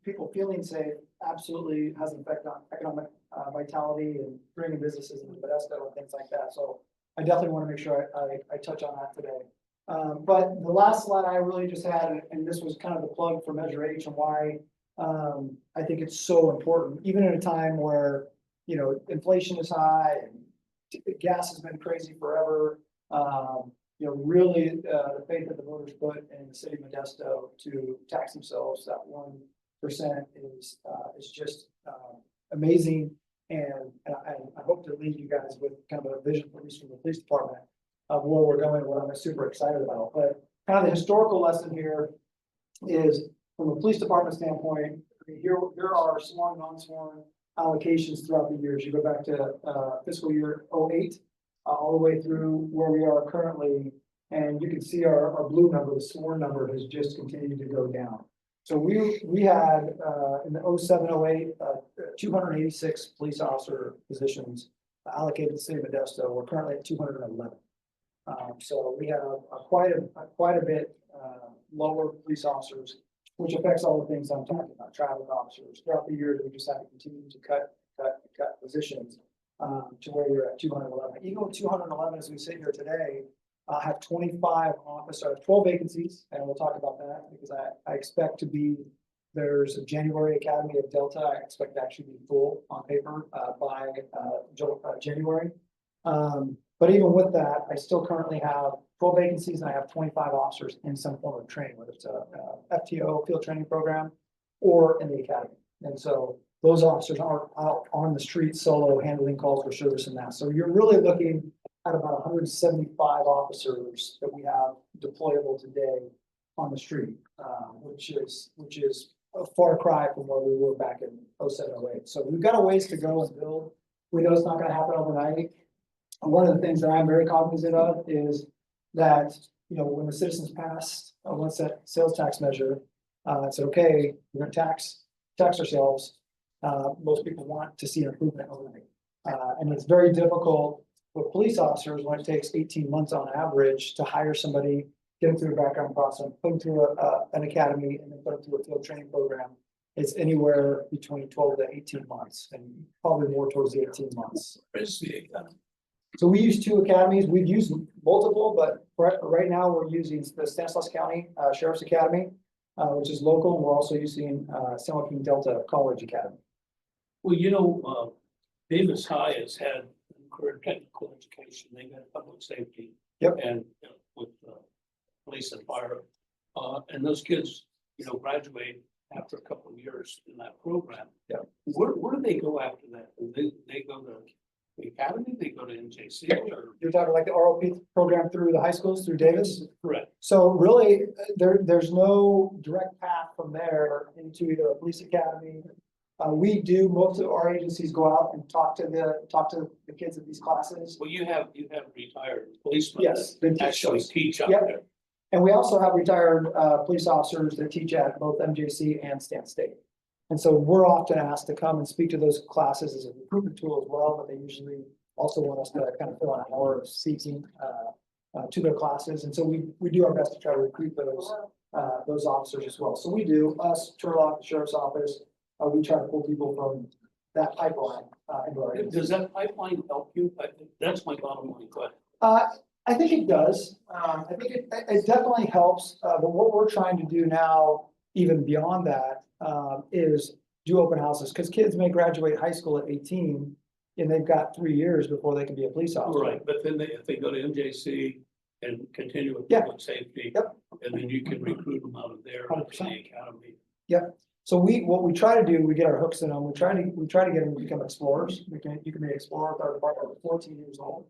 Speaker 17: people feeling safe absolutely has an effect on economic vitality and bringing businesses into Modesto and things like that. So I definitely wanna make sure I touch on that today. But the last slide I really just had, and this was kind of the plug for Measure H and why I think it's so important, even in a time where, you know, inflation is high and gas has been crazy forever. You know, really, the faith that the voters put in the city of Modesto to tax themselves that is just, amazing. And I hope to leave you guys with kind of a vision, at least from the police department, of where we're going, what I'm super excited about. But kind of the historical lesson here is, from a police department standpoint, here are sworn, non-sworn allocations throughout the years. You go back to fiscal year 08, all the way through where we are currently, and you can see our blue number, the sworn number, has just continued to go down. So we had in the 07-08, 286 police officer positions allocated to the city of Modesto. We're currently at 211. So we have quite a bit lower police officers, which affects all the things I'm talking about, traffic officers. Throughout the years, we just have to continue to cut positions to where you're at 211. Even with 211, as we sit here today, I have 12 vacancies, and we'll talk about that because I expect to be, there's a January Academy of Delta. I expect to actually be full on paper by January. But even with that, I still currently have 12 vacancies and I have 25 officers in some form of training, whether it's a FTO field training program or in the academy. And so those officers aren't out on the street solo handling calls for service and that. So you're really looking at about 175 officers that we have deployable today on the street, which is a far cry from where we were back in 07-08. So we've got a ways to go and build. We know it's not going to happen overnight. And one of the things that I'm very cognizant of is that, you know, when the citizens passed once that sales tax measure, said, okay, we're going to tax ourselves. Most people want to see an improvement overnight. And it's very difficult with police officers when it takes 18 months on average to hire somebody, get them through a background process, put them through an academy, and then put them through a field training program. It's anywhere between 12 to 18 months, and probably more towards the 18 months. So we use 2 academies. We've used multiple, but right now we're using the Stanislaus County Sheriff's Academy, which is local. And we're also using San Joaquin Delta College Academy.
Speaker 14: Well, you know, Davis High has had career technical education. They got public safety.
Speaker 17: Yep.
Speaker 14: And with police and fire. And those kids, you know, graduate after a couple of years in that program.
Speaker 17: Yeah.
Speaker 14: Where do they go after that? They go to the academy, they go to NJC, or?
Speaker 17: You're talking like the ROP program through the high schools, through Davis?
Speaker 14: Correct.
Speaker 17: So really, there's no direct path from there into either a police academy. We do, most of our agencies go out and talk to the kids at these classes.
Speaker 14: Well, you have retired policemen.
Speaker 17: Yes, they
Speaker 14: that
Speaker 17: teach
Speaker 14: actually
Speaker 17: those.
Speaker 14: teach out
Speaker 17: Yep.
Speaker 14: there.
Speaker 17: And we also have retired police officers that teach at both MJC and Stan State. And so we're often asked to come and speak to those classes as a recruitment tool as well, but they usually also want us to kind of fill an hour of seating to their classes. And so we do our best to try to recruit those officers as well. So we do, us, Turlock, the Sheriff's Office, we try to pull people from that pipeline into our agency.
Speaker 14: Does that pipeline help you? That's my bottom line question.
Speaker 17: I think it does. I think it definitely helps. But what we're trying to do now, even beyond that, is do open houses, because kids may graduate high school at 18 and they've got 3 years before they can be a police officer.
Speaker 14: Right, but then if they go to MJC and continue with
Speaker 17: Yeah.
Speaker 14: public safety.
Speaker 17: Yep.
Speaker 14: And then you can recruit them out of there, to
Speaker 17: 100%.
Speaker 14: the academy.
Speaker 17: Yep. So what we try to do, we get our hooks in them. We try to get them to become explorers. You can be an explorer with our department at 14 years old.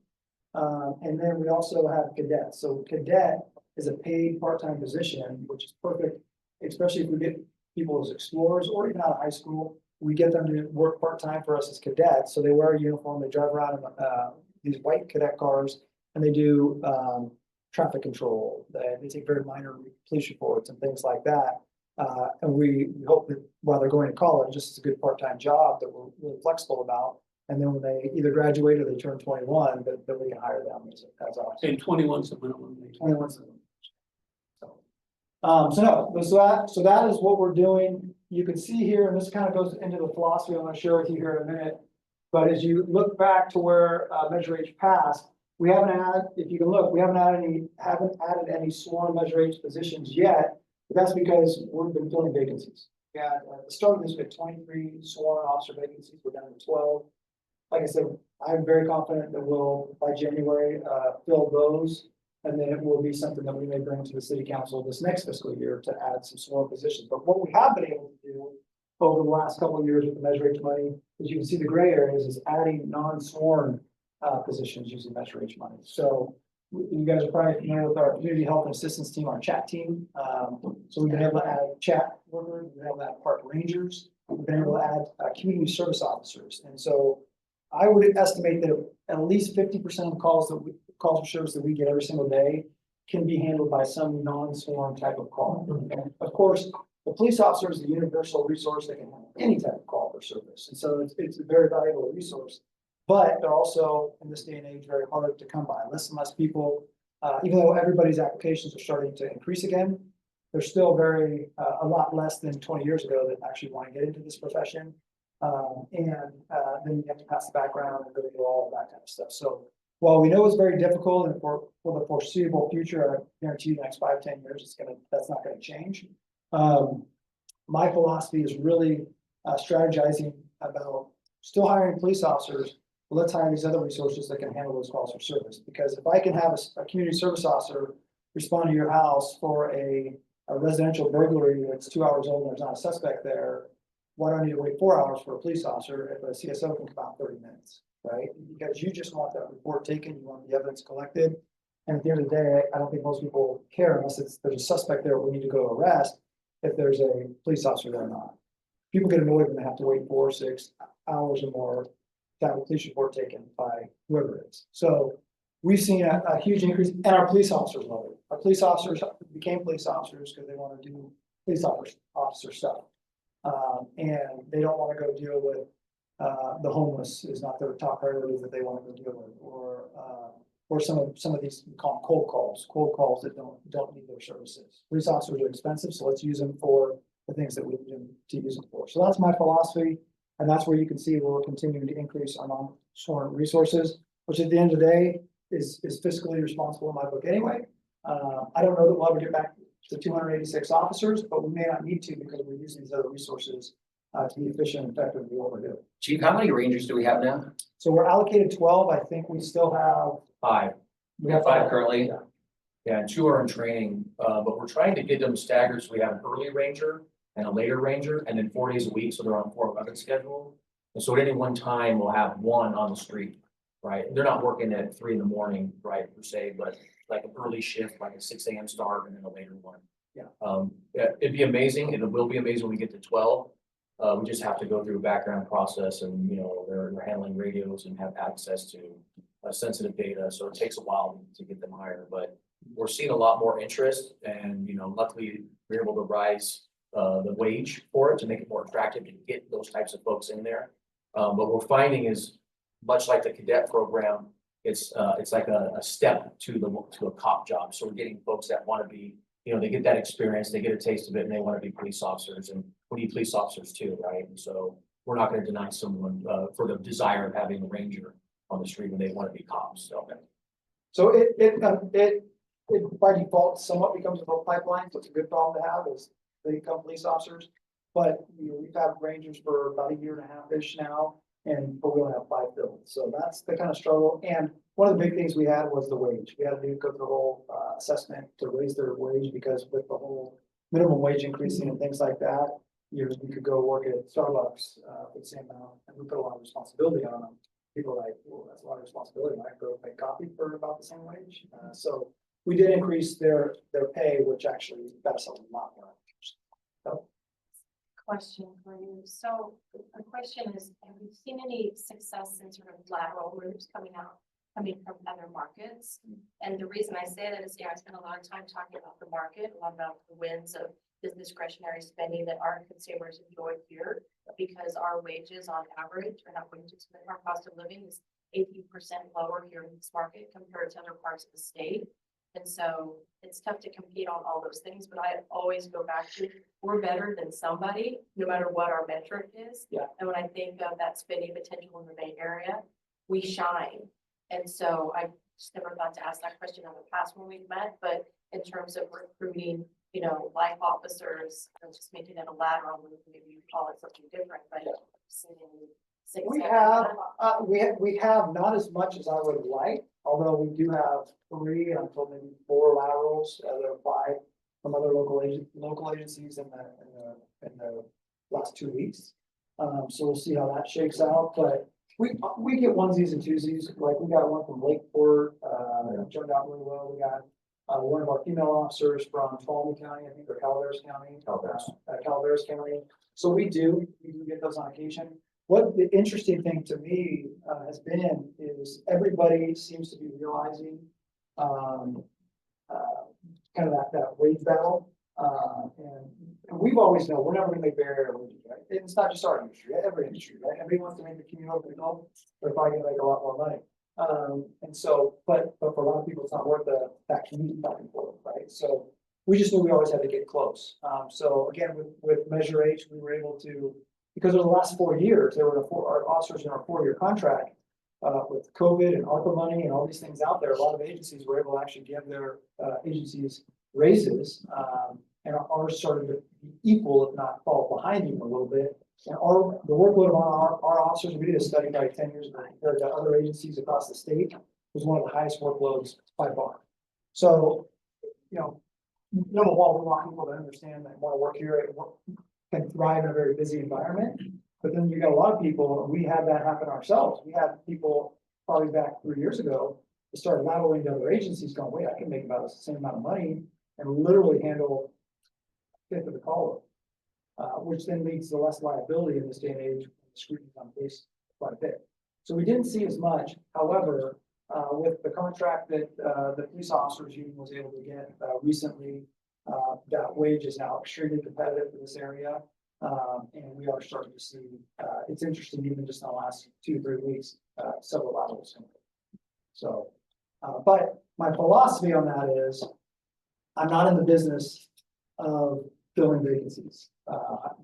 Speaker 17: And then we also have cadets. So cadet is a paid part-time position, which is perfect, especially if we get people as explorers or even out of high school. We get them to work part-time for us as cadets. So they wear a uniform, they drive around in these white cadet cars, and they do traffic control. They take very minor police reports and things like that. And we hope that while they're going to college, this is a good part-time job that we're really flexible about. And then when they either graduate or they turn 21, then we can hire them as officers.
Speaker 14: And 21's the minimum.
Speaker 17: 21's the minimum. So that is what we're doing. You can see here, and this kind of goes into the philosophy I'm going to share with you here in a minute. But as you look back to where Measure H passed, we haven't added, if you can look, we haven't added any sworn Measure H positions yet. But that's because we've been filling vacancies. Yeah, at the start of this, we had 23 sworn officer vacancies. We're down to 12. Like I said, I'm very confident that we'll, by January, fill those. And then it will be something that we may bring to the city council this next fiscal year to add some sworn positions. But what we have been able to do over the last couple of years with the Measure H money, as you can see the gray areas, is adding non-sworn positions using Measure H money. So you guys are probably familiar with our community health and assistance team, our chat team. So we've been able to add chat workers, we've been able to add park rangers, we've been able to add community service officers. And so I would estimate that at least 50% of the calls for service that we get every single day can be handled by some non-sworn type of call. And of course, the police officer is a universal resource that can handle any type of call for service. And so it's a very valuable resource. But they're also, in this day and age, very hard to come by. Less and less people, even though everybody's applications are starting to increase again, there's still a lot less than 20 years ago that actually want to get into this profession. Then you have to pass the background and really do all of that kind of stuff. So while we know it's very difficult and for the foreseeable future, I guarantee you the next 5-10 years, that's not going to change. My philosophy is really strategizing about still hiring police officers. Let's hire these other resources that can handle those calls for service. Because if I can have a community service officer respond to your house for a residential burglary that's 2 hours old and there's not a suspect there, why do I need to wait 4 hours for a police officer if a CSO can come out in 30 minutes, right? Because you just want that report taken, you want the evidence collected. And at the end of the day, I don't think most people care unless there's a suspect there we need to go arrest if there's a police officer there or not. People get annoyed when they have to wait 4 or 6 hours or more to have a police report taken by whoever it is. So we've seen a huge increase, and our police officers love it. Our police officers became police officers because they want to do police officer stuff. And they don't want to go deal with the homeless is not their top priority that they want to go deal with, or some of these we call them cold calls that don't need their services. Police officers are expensive, so let's use them for the things that we need them to use them for. So that's my philosophy, and that's where you can see we're continuing to increase our non-sworn resources, which at the end of the day is fiscally responsible in my book anyway. I don't know that we'll ever get back to 286 officers, but we may not need to because we're using these other resources to be efficient and effective in what we're doing.
Speaker 13: Chief, how many rangers do we have now?
Speaker 17: So we're allocated 12. I think we still have
Speaker 13: 5.
Speaker 17: We have
Speaker 13: 5 currently.
Speaker 17: Yeah.
Speaker 13: Yeah, and 2 are in training, but we're trying to get them staggered. So we have an early ranger and a later ranger, and then 4 days a week. So they're on 4-11 schedule. And so at any one time, we'll have one on the street, right? They're not working at 3 in the morning, right, per se, but like an early shift, like a 6 a.m. start and then a later one.
Speaker 17: Yeah.
Speaker 13: It'd be amazing. It will be amazing when we get to 12. We just have to go through a background process and, they're handling radios and have access to sensitive data. So it takes a while to get them hired, but we're seeing a lot more interest and, luckily we're able to rise the wage for it to make it more attractive to get those types of folks in there. What we're finding is much like the cadet program, it's like a step to a cop job. So we're getting folks that want to be, they get that experience, they get a taste of it and they want to be police officers, and we need police officers too, right? And so we're not going to deny someone for the desire of having a ranger on the street when they want to be cops.
Speaker 17: So it by default somewhat becomes a pipeline. So it's a good problem to have is they become police officers. But we've had rangers for about 1.5 years now, but we only have 5 filled. So that's the kind of struggle. And one of the big things we had was the wage. We had to go through the whole assessment to raise their wage because with the whole minimum wage increasing and things like that, you could go work at Starbucks for the same amount, and we put a lot of responsibility on them. People are like, well, that's a lot of responsibility. I can go make coffee for about the same wage. So we did increase their pay, which actually got us a lot more. So,
Speaker 6: question for you. So the question is, have you seen any success in sort of lateral moves coming from other markets? And the reason I say that is, I spend a lot of time talking about the market, a lot about the wins of the discretionary spending that our consumers enjoy here, because our wages on average, or not wages, but our cost of living is 18% lower here in this market compared to other parts of the state. And so it's tough to compete on all those things, but I always go back to, we're better than somebody, no matter what our metric is.
Speaker 17: Yeah.
Speaker 6: And when I think of that spending potential in the Bay Area, we shine. And so I just never thought to ask that question in the past when we've met, but in terms of recruiting, life officers, just making it a lateral move, maybe you call it something different, but seeing any
Speaker 17: We have, we have not as much as I would like, although we do have 3, I'm told maybe 4 laterals that applied from other local agencies in the last 2 weeks. So we'll see how that shakes out, but we get onesies and twosies, like we got one from Lakeport, turned out really well. We got one of our female officers from Tallman County, I think, or Calaveras County. Calaveras County. So we do get those on occasion. What the interesting thing to me has been is everybody seems to be realizing kind of that wage battle. And we've always known we're never gonna make barrier wages, right? And it's not just our industry, every industry, right? Everybody wants to make the commute over the home, they're probably gonna make a lot more money. And so, but for a lot of people, it's not worth that commute back and forth, right? So we just knew we always had to get close. So again, with Measure H, we were able to, because over the last 4 years, there were our officers in our 4-year contract with COVID and ARPA money and all these things out there. A lot of agencies were able to actually give their agencies raises, and ours started to be equal, if not fall behind even a little bit. And the workload on our officers, we did a study probably 10 years ago compared to other agencies across the state, was one of the highest workloads by far. So, number one, we want people to understand that want to work here, can thrive in a very busy environment. But then you got a lot of people, we had that happen ourselves. We had people probably back 3 years ago that started laterally to other agencies going, wait, I can make about the same amount of money and literally handle a fifth of the call load, which then leads to less liability in this day and age. Scrutiny on base quite a bit. So we didn't see as much. However, with the contract that the police officers union was able to get recently, that wage is now extremely competitive in this area. And we are starting to see, it's interesting, even just in the last 2 to 3 weeks, several laterals. So, but my philosophy on that is, I'm not in the business of filling vacancies.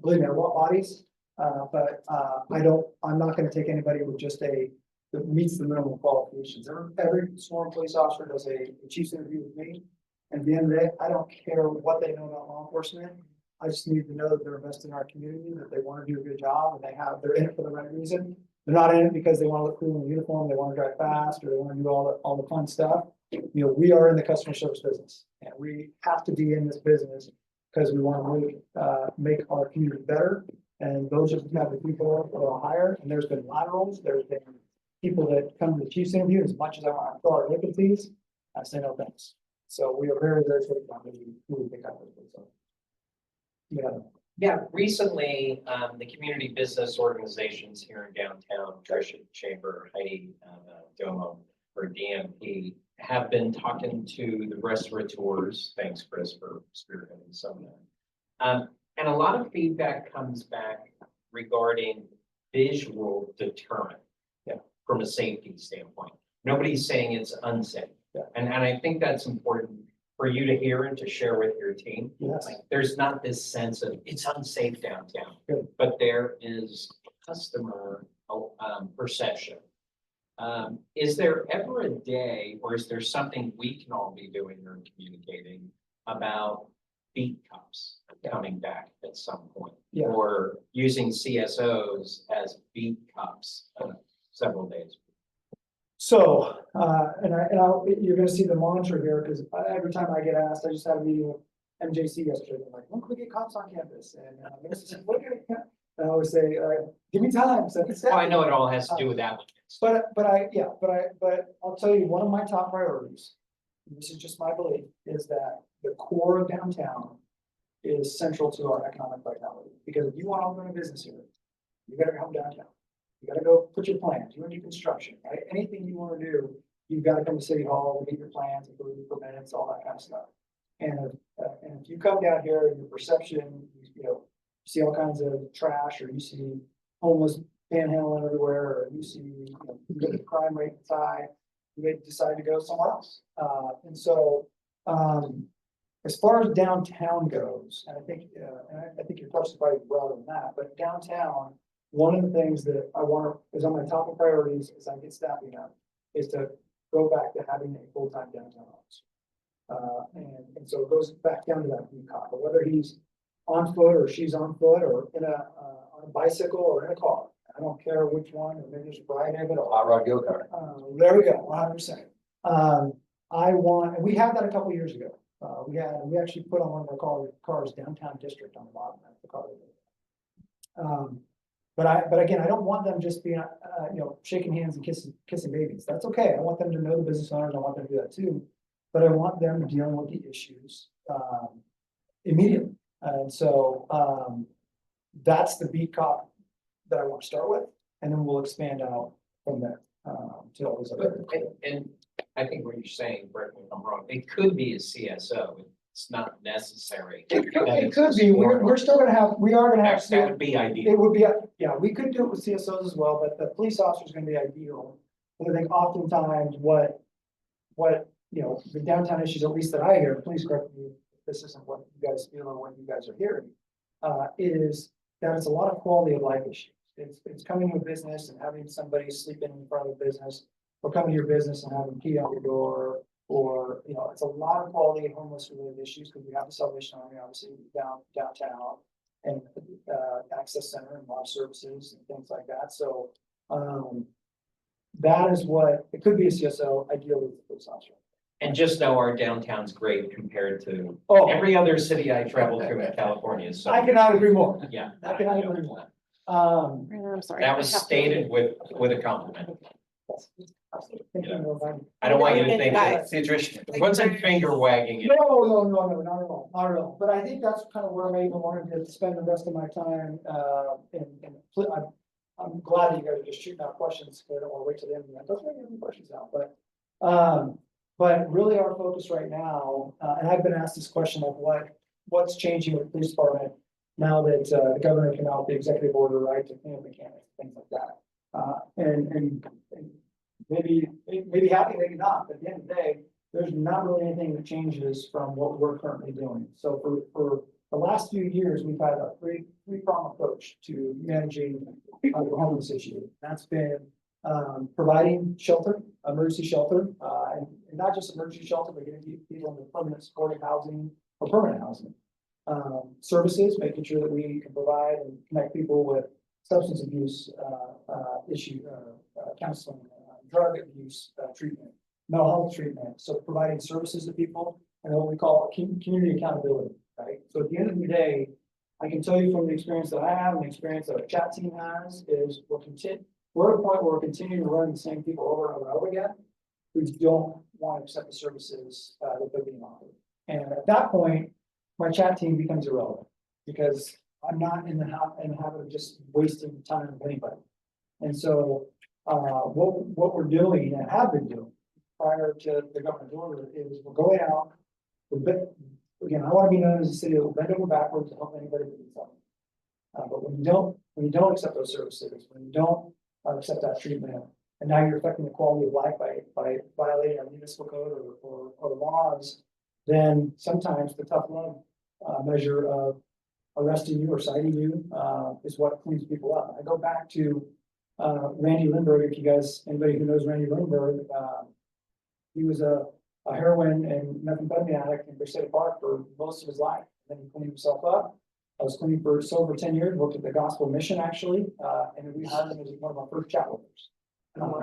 Speaker 17: Believe me, I want bodies, but I'm not going to take anybody with just that meets the minimum qualifications. Every sworn police officer does a chief's interview with me. And at the end of the day, I don't care what they know about law enforcement. I just need to know that they're invested in our community, that they want to do a good job, and they're in it for the right reason. They're not in it because they want to look cool in the uniform, they want to drive fast, or they want to do all the fun stuff. We are in the customer service business, and we have to be in this business because we want to make our community better. And those are the type of people that are hired. And there's been laterals, there's been people that come to the chief's interview. As much as I want to throw our vacancies, I say no thanks. So we are very, very strict on who we pick up.
Speaker 12: Yeah, recently, the community business organizations here in downtown, Tricia Chamber, Heidi Domo, or DMP, have been talking to the restaurateurs. Thanks, Chris, for spearheading some of that. And a lot of feedback comes back regarding visual deterrent from a safety standpoint. Nobody's saying it's unsafe. And I think that's important for you to hear and to share with your team.
Speaker 17: Yes.
Speaker 12: Like, there's not this sense of it's unsafe downtown, but there is customer perception. Is there ever a day, or is there something we can all be doing or communicating about beat cups coming back at some point? Or using CSOs as beat cups several days?
Speaker 17: So, you're gonna see the monitor here, because every time I get asked, I just had a meeting with MJC yesterday. I'm like, when can we get cops on campus? And I always say, give me time. So
Speaker 12: I know it all has to do with applicants.
Speaker 17: But I'll tell you, one of my top priorities, and this is just my belief, is that the core of downtown is central to our economic vitality. Because if you want to open a business here, you gotta come downtown. You gotta go put your plans, you want to do construction, right? Anything you want to do, you've got to come to City Hall, get your plans, approve your permits, all that kind of stuff. And if you come down here and your perception, you see all kinds of trash, or you see homeless panhandling everywhere, or you see the crime rate is high, you may decide to go somewhere else. And so, as far as downtown goes, and I think your question is probably broader than that, but downtown, one of the things that I want is on my top of priorities as I get staffing up is to go back to having a full-time downtown officer. And so it goes back down to that cop, but whether he's on foot or she's on foot or on a bicycle or in a car, I don't care which one, or maybe there's a variety of it all.
Speaker 13: Hot rod go-kart.
Speaker 17: There we go, 100%. I want, and we had that a couple years ago. We actually put on one of our cars downtown district on the bottom of the car. But again, I don't want them just being, shaking hands and kissing babies. That's okay. I want them to know the business owners. I want them to do that too. But I want them dealing with the issues, immediately. And so, that's the beat cop that I want to start with, and then we'll expand out from there, to all those other.
Speaker 12: And I think what you're saying, correct me if I'm wrong, it could be a CSO, it's not necessary.
Speaker 17: It could be, we're still gonna have, we are gonna have.
Speaker 12: That would be ideal.
Speaker 17: It would be, yeah, we could do it with CSOs as well, but the police officer is gonna be ideal. But I think oftentimes what, the downtown issues, at least that I hear, please correct me if this isn't what you guys feel or what you guys are hearing, is that it's a lot of quality of life issues. It's coming to a business and having somebody sleeping in front of the business, or coming to your business and having key out your door, or, it's a lot of quality homeless related issues, because we have the Salvation Army, obviously, downtown, and access center and law services and things like that. So, that is what, it could be a CSO, ideally with the police officer.
Speaker 12: And just know our downtown's great compared to
Speaker 17: Oh.
Speaker 12: every other city I travel through in California, so.
Speaker 17: I cannot agree more.
Speaker 12: Yeah.
Speaker 17: I cannot agree more.
Speaker 16: I'm sorry.
Speaker 12: That was stated with a compliment. I don't want you to think that, see, Trish, wasn't finger wagging.
Speaker 17: No, not at all, not at all. But I think that's kind of where I even wanted to spend the rest of my time, I'm glad that you guys are just shooting out questions, because I don't want to wait till the end of that. Those are any questions now, but really our focus right now, and I've been asked this question of what's changing with the police department now that the governor came out with the executive order, right, to clean up mechanics, things like that. And maybe happy, maybe not, but at the end of the day, there's not really anything that changes from what we're currently doing. So for the last few years, we've had a three-pronged approach to managing the homeless issue. That's been providing shelter, emergency shelter, and not just emergency shelter, but getting people into permanent supportive housing or permanent housing. Services, making sure that we can provide and connect people with substance abuse counseling, drug abuse treatment, mental health treatment. So providing services to people, and what we call community accountability, right? So at the end of the day, I can tell you from the experience that I have and the experience that our chat team has is we're at a point where we're continuing to run the same people over and over again. We don't want to accept the services that they're being offered. And at that point, my chat team becomes irrelevant, because I'm not in the habit of just wasting time with anybody. And so what we're doing and have been doing prior to the governor's order is we're going out. Again, I want to be known as a city that will bend over backwards to help anybody that needs help. But when you don't accept those services, when you don't accept that treatment, and now you're affecting the quality of life by violating our municipal code or the laws, then sometimes the tough love measure of arresting you or citing you is what cleans people up. I go back to Randy Lindbergh. If you guys, anybody who knows Randy Lindbergh, he was a heroin and methamphetamine addict in Crusader Park for most of his life. Then he cleaned himself up. I was clean for sober 10 years, worked at the Gospel Mission actually, and we hired him as one of our first chat workers.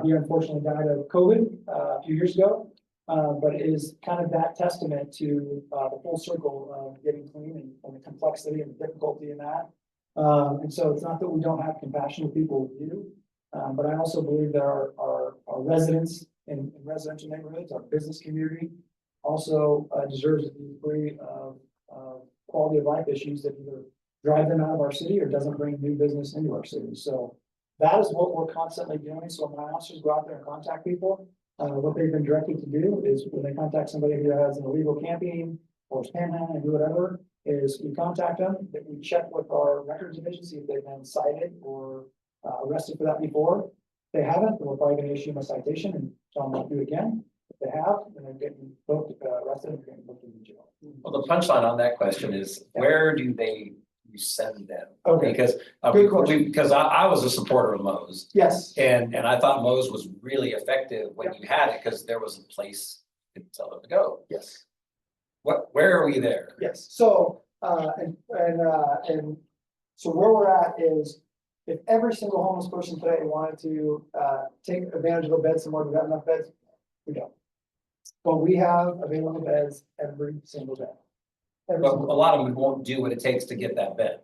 Speaker 17: He unfortunately died of COVID a few years ago, but it is kind of that testament to the full circle of getting clean and the complexity and the difficulty in that. And so it's not that we don't have compassion with people who do, but I also believe that our residents in residential neighborhoods, our business community also deserves to be free of quality of life issues that either drive them out of our city or doesn't bring new business into our city. So that is what we're constantly doing. So when my officers go out there and contact people, what they've been directed to do is when they contact somebody who has an illegal camping or panhandling and do whatever, is we contact them, that we check with our records division, see if they've been cited or arrested for that before. If they haven't, then we're probably going to issue them a citation and tell them not to do it again. If they have, then they're getting both arrested and getting booked into jail.
Speaker 13: Well, the punchline on that question is, where do you send them?
Speaker 17: Okay.
Speaker 13: Because,
Speaker 17: Good question.
Speaker 13: because I was a supporter of Moe's.
Speaker 17: Yes.
Speaker 13: And I thought Moe's was really effective when you had it, because there was a place to tell them to go.
Speaker 17: Yes.
Speaker 13: Where are we there?
Speaker 17: Yes. So, and so where we're at is If every single homeless person today wanted to, take advantage of a bed somewhere, we got enough beds, we don't. But we have available beds every single day. Every
Speaker 13: But a
Speaker 17: single
Speaker 13: lot of them won't do what it takes to get that bed.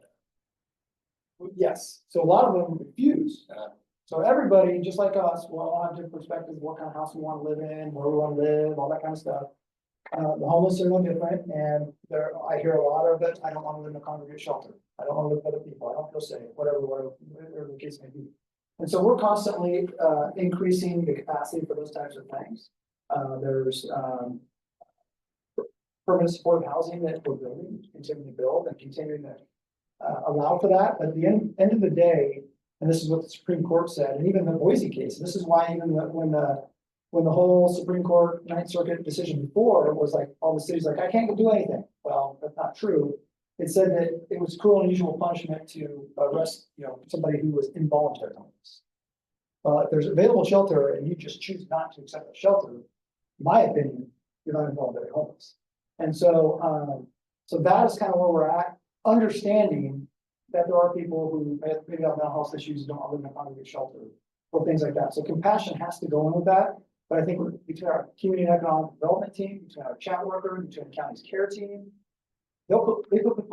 Speaker 17: Yes, so a lot of them refuse.
Speaker 13: Uh.
Speaker 17: So everybody, just like us, will all have different perspectives, of what kind of house we want to live in, where we want to live, all that kind of stuff. The homeless are no different, and I hear a lot of it, I don't want to live in a congregate shelter, I don't want to live with other people, I don't feel safe, whatever the case may be. And so we're constantly, increasing the capacity for those types of things. There's, permanent supportive housing that we're building, continuing to build and continuing to allow for that. But at the end of the day, and this is what the Supreme Court said, and even the Boise case, this is why even when the whole Supreme Court Ninth Circuit decision before was like, all the cities like, I can't do anything. Well, that's not true. It said that it was cruel and unusual punishment to arrest, somebody who was involuntary homeless. Well, if there's available shelter and you just choose not to accept the shelter, in my opinion, you're not involuntary homeless. And so, so that is kind of where we're at, understanding that there are people who maybe have mental health issues, don't live in a congregate shelter, or things like that. So compassion has to go in with that. But I think between our community and economic development team, between our chat worker, between the county's care team, they put people in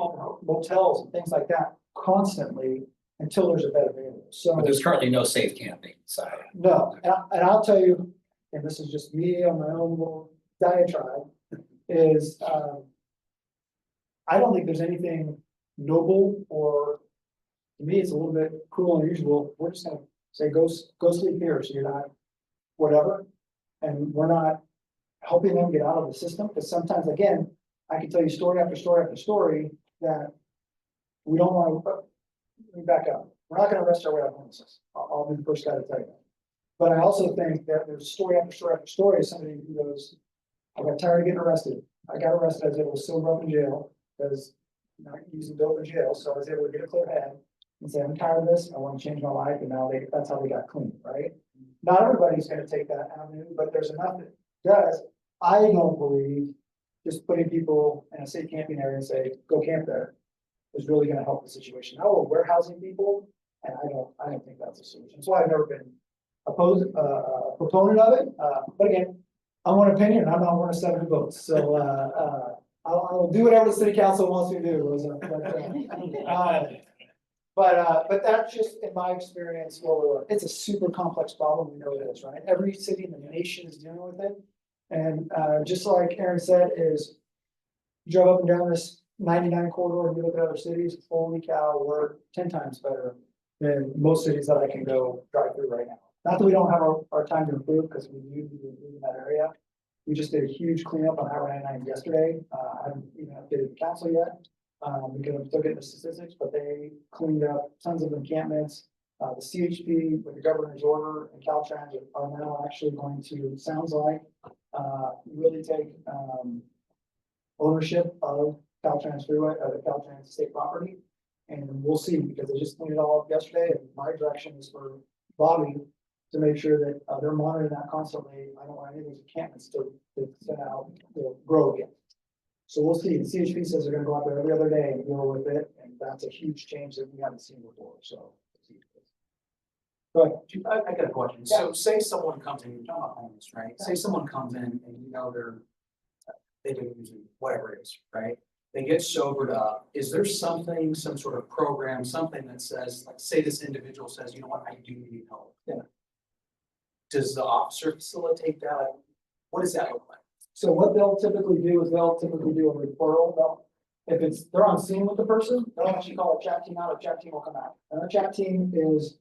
Speaker 17: motels and things like that constantly until there's a bed available. So
Speaker 13: But there's currently no safe camping, so.
Speaker 17: no, and I'll tell you, and this is just me on my own little diatribe, is I don't think there's anything noble, or to me, it's a little bit cruel and unusual. We're just gonna say, go sleep here, so you're not whatever. And we're not helping them get out of the system, because sometimes, again, I can tell you story after story after story that we don't want to, let me back up. We're not gonna arrest our way out of homelessness. I'll be the first guy to tell you that. But I also think that there's story after story after story of somebody who goes, I got tired of getting arrested. I got arrested, I was able to sober up in jail, because not using dope in jail, so I was able to get a clear head and say, I'm tired of this, I want to change my life, and now that's how they got clean, right? Not everybody's gonna take that avenue, but there's enough that does. I don't believe just putting people in a safe camping area and say, go camp there, is really gonna help the situation. Now we're warehousing people, and I don't think that's a solution. That's why I've never been proponent of it, but again, I'm one opinion, I'm not one of 7 votes, so, I'll do whatever the city council wants me to do. But that's just in my experience, it's a super complex problem, we know it is, right? Every city in the nation is dealing with it. And just like Aaron said, is you drove up and down this 99 corridor and you look at other cities, holy cow, we're 10 times better than most cities that I can go drive through right now. Not that we don't have our time to improve, because we need to improve in that area. We just did a huge cleanup on Highway 99 yesterday. I haven't even updated the council yet, because I'm still getting the statistics, but they cleaned up tons of encampments. The CHP with the governor's order and Caltrans are now actually going to, sounds like, really take ownership of Caltrans freeway, the Caltrans state property. And we'll see, because they just cleaned it all up yesterday, and my direction is for Bobby to make sure that they're monitoring that constantly. I don't want any of these encampments to send out, grow again. So we'll see. The CHP says they're gonna go out there every other day and deal with it, and that's a huge change that we haven't seen before, so. Go ahead.
Speaker 2: I got a question. So say someone comes in, you're talking about homeless, right? Say someone comes in and they've been using whatever it is, right? They get sobered up. Is there some sort of program, something that says, like, say this individual says, you know what, I do need help?
Speaker 17: Yeah.
Speaker 2: Does the officer facilitate that? What does that look like?
Speaker 17: So what they'll typically do is they'll typically do a referral. If they're on scene with the person, they'll actually call a chat team out, a chat team will come out. And our chat team is,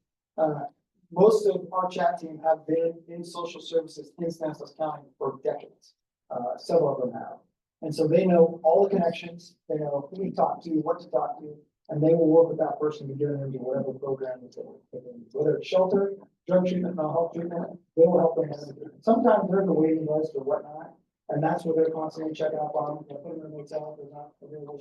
Speaker 17: most of our chat team have been in social services in Stanislaus County for decades. Several of them have. And so they know all the connections, they know who to talk to, what to talk to, and they will work with that person to get them into whatever program that they're in. Whether it's shelter, drug treatment, mental health treatment, they will help them. Sometimes they're in the waiting list or whatnot, and that's what they're constantly checking up on. They'll put them in a motel, there's not available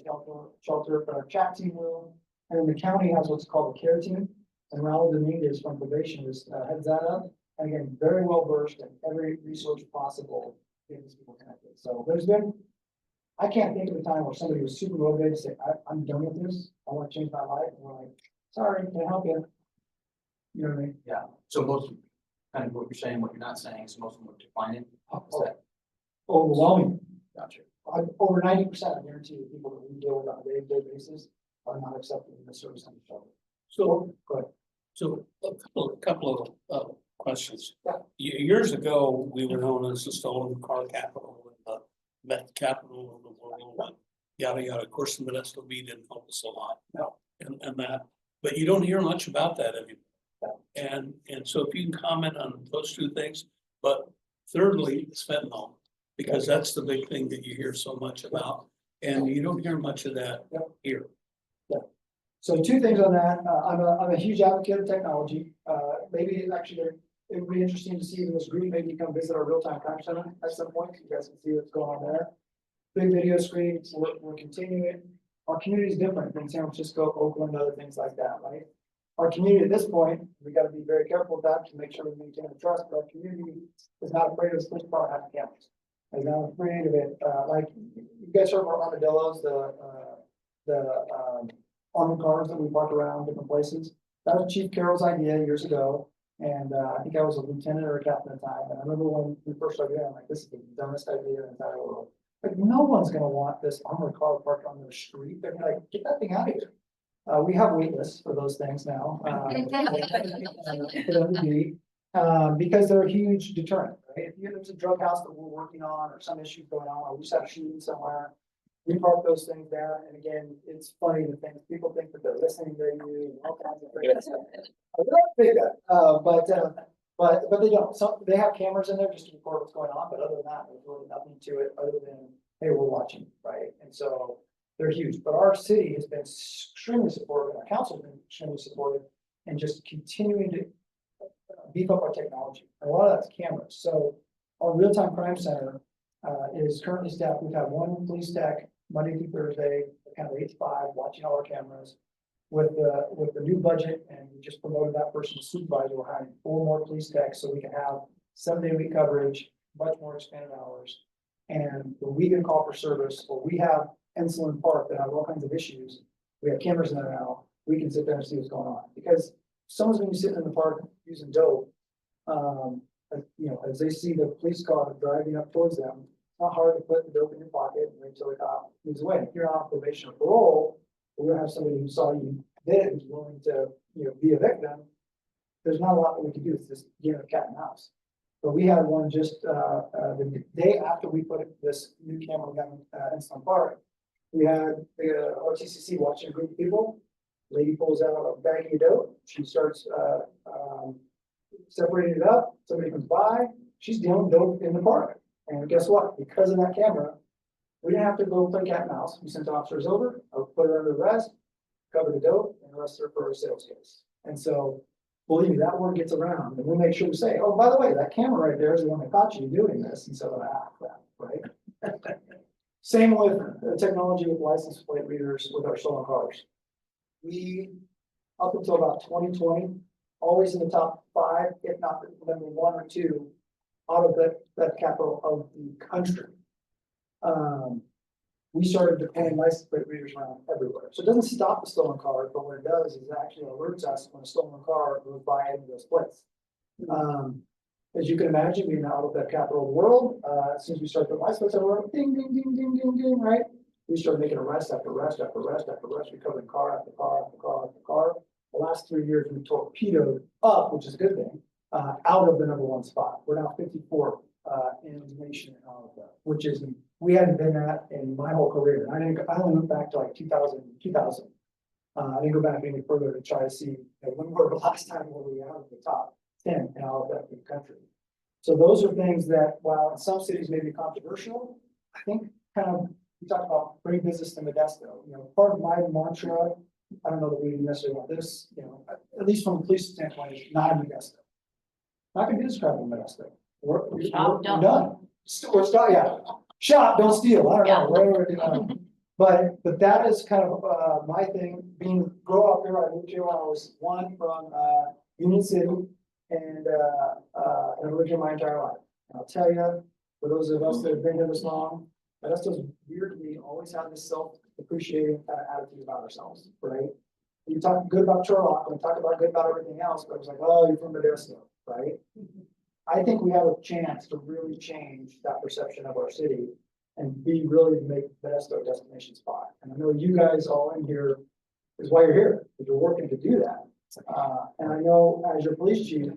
Speaker 17: shelter, but our chat team will. And then the county has what's called a care team, and Raul Dominguez from probation heads that up. And again, very well versed in every resource possible to get these people connected. So there's been, I can't think of a time where somebody was super motivated to say, I'm done with this, I want to change my life. And we're like, sorry, can't help you. You know what I mean?
Speaker 2: Yeah, so most, kind of what you're saying, what you're not saying, so most of them are declining. Is that-
Speaker 17: Overwhelming.
Speaker 2: Gotcha.
Speaker 17: Over 90%, I guarantee you, people that we deal with on a day-to-day basis are not accepting the service on the shoulder.
Speaker 14: So,
Speaker 17: Go ahead.
Speaker 14: so a couple of questions.
Speaker 17: Yeah.
Speaker 14: Years ago, we were known as the stolen car capital and the meth capital of the world, and yada, yada. Of course, the Modesto Bee didn't help us a lot.
Speaker 17: No.
Speaker 14: And that, but you don't hear much about that anymore. And so if you can comment on those two things, but thirdly, it's fentanyl, because that's the big thing that you hear so much about, and you don't hear much of that here.
Speaker 17: So two things on that. I'm a huge advocate of technology. Maybe actually it would be interesting to see this group maybe come visit our real-time crime center at some point. So you guys can see what's going on there. Big video screens, we're continuing. Our community is different than San Francisco, Oakland, other things like that, right? Our community at this point, we got to be very careful with that to make sure we maintain the trust, but our community is not afraid of the police department having cameras. Is not afraid of it. Like you guys heard about armadillos, the armored cars that we park around different places. That was Chief Carroll's idea years ago. And I think I was a lieutenant or a captain at the time. And I remember when we first started doing it, I'm like, this is the dumbest idea in the entire world. Like, no one's gonna want this armored car parked on their street. They're gonna like, get that thing out of here. We have wait lists for those things now. Because they're a huge deterrent, right? If there's a drug house that we're working on or some issue going on, or we just had a shooting somewhere, we park those things there. And again, it's funny the things, people think that they're listening to you and all kinds of things. I don't think that, but they don't. So they have cameras in there just to record what's going on, but other than that, there's really nothing to it other than, hey, we're watching, right? And so they're huge, but our city has been extremely supportive, and our council has been extremely supportive, and just continuing to beef up our technology. And a lot of that's cameras. So our real-time crime center is currently staffed. We've had one police tech Monday through Thursday, kind of 8 to 5, watching all our cameras. With the new budget, and we just promoted that person to supervisor, we're hiring 4 more police techs so we can have 7-day-a-week coverage, much more expanded hours. And when we get a call for service, or we have Enslin Park that have all kinds of issues, we have cameras in there now, we can sit there and see what's going on. Because someone's gonna be sitting in the park using dope, as they see the police car driving up towards them, it's not hard to put the dope in your pocket and wait till the cop moves away. If you're on probation or parole, we're gonna have somebody who saw you did it, who's willing to, be a victim. There's not a lot that we can do. It's just game of cat and mouse. But we had one just the day after we put this new camera gun in some park. We had the RTCC watching a group of people. Lady pulls out a baggie of dope. She starts separating it up. Somebody comes by. She's dealing dope in the park. And guess what? Because of that camera, we didn't have to go play cat and mouse. We sent officers over, put her under arrest, cover the dope, and arrest her for a sales case. And so, believe me, that word gets around, and we make sure we say, oh, by the way, that camera right there is the one that caught you doing this, instead of crap, right? Same with technology with license plate readers with our stolen cars. We, up until about 2020, always in the top 5, if not number 1 or 2, out of that capital of the country. We started deploying license plate readers around everywhere. So it doesn't stop the stolen car, but what it does is it actually alerts us when a stolen car goes by any of those places. As you can imagine, being out of the capital of the world, as soon as we started putting license plates everywhere, ding, ding, ding, ding, ding, ding, right? We started making arrest after arrest after arrest after arrest, recovering car after car after car after car. The last 3 years, we torpedoed up, which is a good thing, out of the number 1 spot. We're now 54 in the nation and all of that, which is, we hadn't been at in my whole career. I only went back to like 2000. I didn't go back any further to try to see when we were the last time when we were out of the top 10 in all of that big country. So those are things that, while in some cities may be controversial, I think kind of, we talk about bring business to Modesto. Part of my mantra, I don't know that we necessarily want this, at least from a police standpoint, is not in Modesto. Not gonna be described in Modesto. We're done. We're stop, yeah. Shop, don't steal. I don't know, whatever, But that is kind of my thing. Grow up here, I moved here when I was 1 from Union City, and I lived here my entire life. And I'll tell you, for those of us that have been here this long, Modesto's weird to me, always have this self-appreciating kind of attitude about ourselves, right? You talk good about Turlock, we talk about good about everything else, but it's like, oh, you're from Modesto, right? I think we have a chance to really change that perception of our city and be really make Modesto a destination spot. And I know you guys all in here is why you're here, because you're working to do that. And I know as your police chief,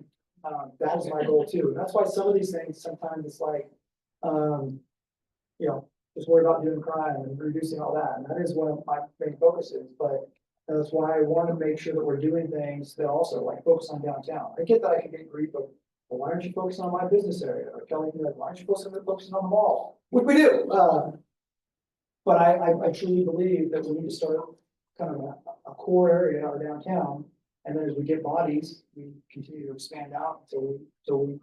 Speaker 17: that is my goal too. And that's why some of these things, sometimes it's like, you know, just worry about doing crime and reducing all that. And that is one of my main focuses, but that's why I want to make sure that we're doing things that also like focus on downtown. I get that I can get grief of, well, why aren't you focusing on my business area? Or Kelly, why aren't you focusing on the mall? Which we do. But I truly believe that we need to start kind of a core area in our downtown. And then as we get bodies, we continue to expand out until we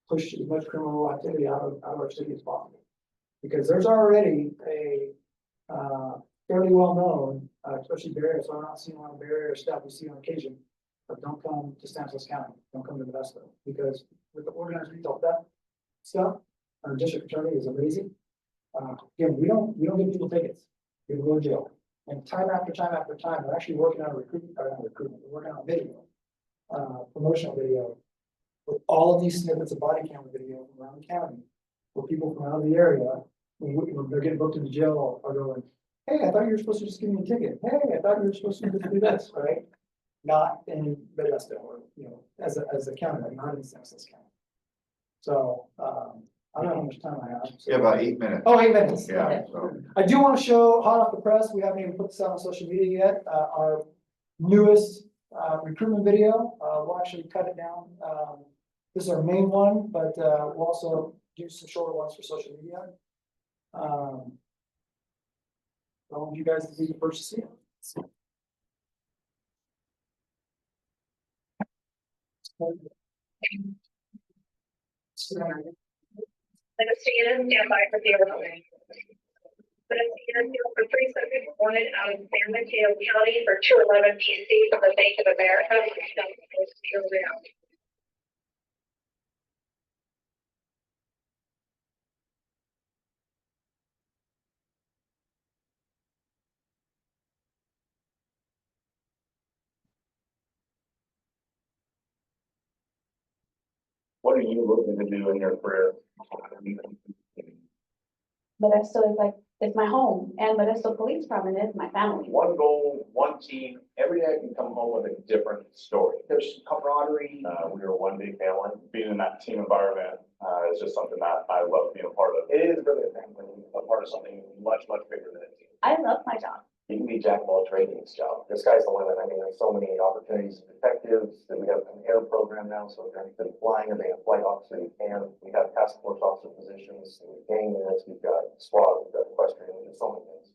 Speaker 17: push as much criminal activity out of our city as possible. Because there's already a fairly well known, especially barriers, so I'm not seeing a lot of barrier stuff we see on occasion. But don't come to Stanislaus County, don't come to Modesto, because with the organized retail theft stuff, our district attorney is amazing. Again, we don't give people tickets, people go to jail. And time after time after time, we're actually working on recruitment, we're working on video, promotional video. With all of these snippets of body camera video from around the county, where people from out of the area, when they're getting booked into jail, are going, hey, I thought you were supposed to just give me a ticket. Hey, I thought you were supposed to just do this, right? Not in Modesto, or, you know, as a county, like not in Stanislaus County. So, I don't know how much time I have. So.
Speaker 5: Yeah, about 8 minutes.
Speaker 17: Oh, 8 minutes.
Speaker 5: Yeah,
Speaker 17: Okay.
Speaker 5: so.
Speaker 17: I do want to show hot off the press. We haven't even put this out on social media yet. Our newest recruitment video. We'll actually cut it down. This is our main one, but we'll also do some shorter ones for social media. I want you guys to be the first to see it.
Speaker 19: Investigators stand by for the overwhelming. Investigators for 3 subjects wanted out of San Mateo County for 211 PC from the Bank of America.
Speaker 11: What are you looking to do in your career?
Speaker 19: Modesto is like, it's my home, and Modesto Police Department is my family.
Speaker 11: One goal, one team, every day I can come home with a different story. There's camaraderie. We are one big family. Being in that team environment is just something that I love being a part of. It is really a family, a part of something much, much bigger than a team.
Speaker 19: I love my job.
Speaker 11: You can be jack of all trades in this job. The sky's the limit. I mean, there's so many opportunities for detectives, that we have an air program now, so if they're interested in flying, or they have flight officer, you can. We have task force officer positions, gang units, we've got SWAT, we've got equestrian, there's so many things.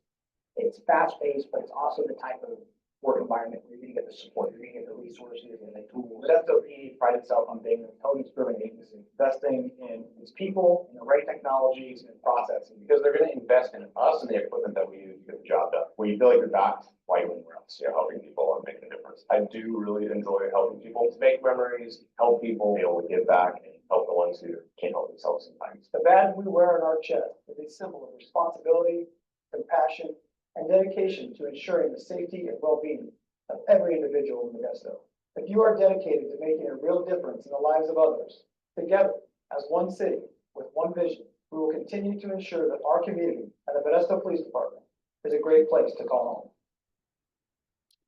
Speaker 15: It's fast-paced, but it's also the type of work environment where you're gonna get the support, you're gonna get the resources and the tools. Modesto PD prides itself on being a code-driven agency, investing in its people, in the right technologies and processes.
Speaker 11: Because they're gonna invest in us and the equipment that we use to get the job done. When you feel like you're backed, why you anywhere else? You're helping people and making a difference. I do really enjoy helping people to make memories, help people be able to give back and help the ones who can't help themselves sometimes.
Speaker 15: The badge we wear on our chest is a symbol of responsibility, compassion, and dedication to ensuring the safety and well-being of every individual in Modesto. If you are dedicated to making a real difference in the lives of others, together as one city with one vision, we will continue to ensure that our community and the Modesto Police Department is a great place to call home.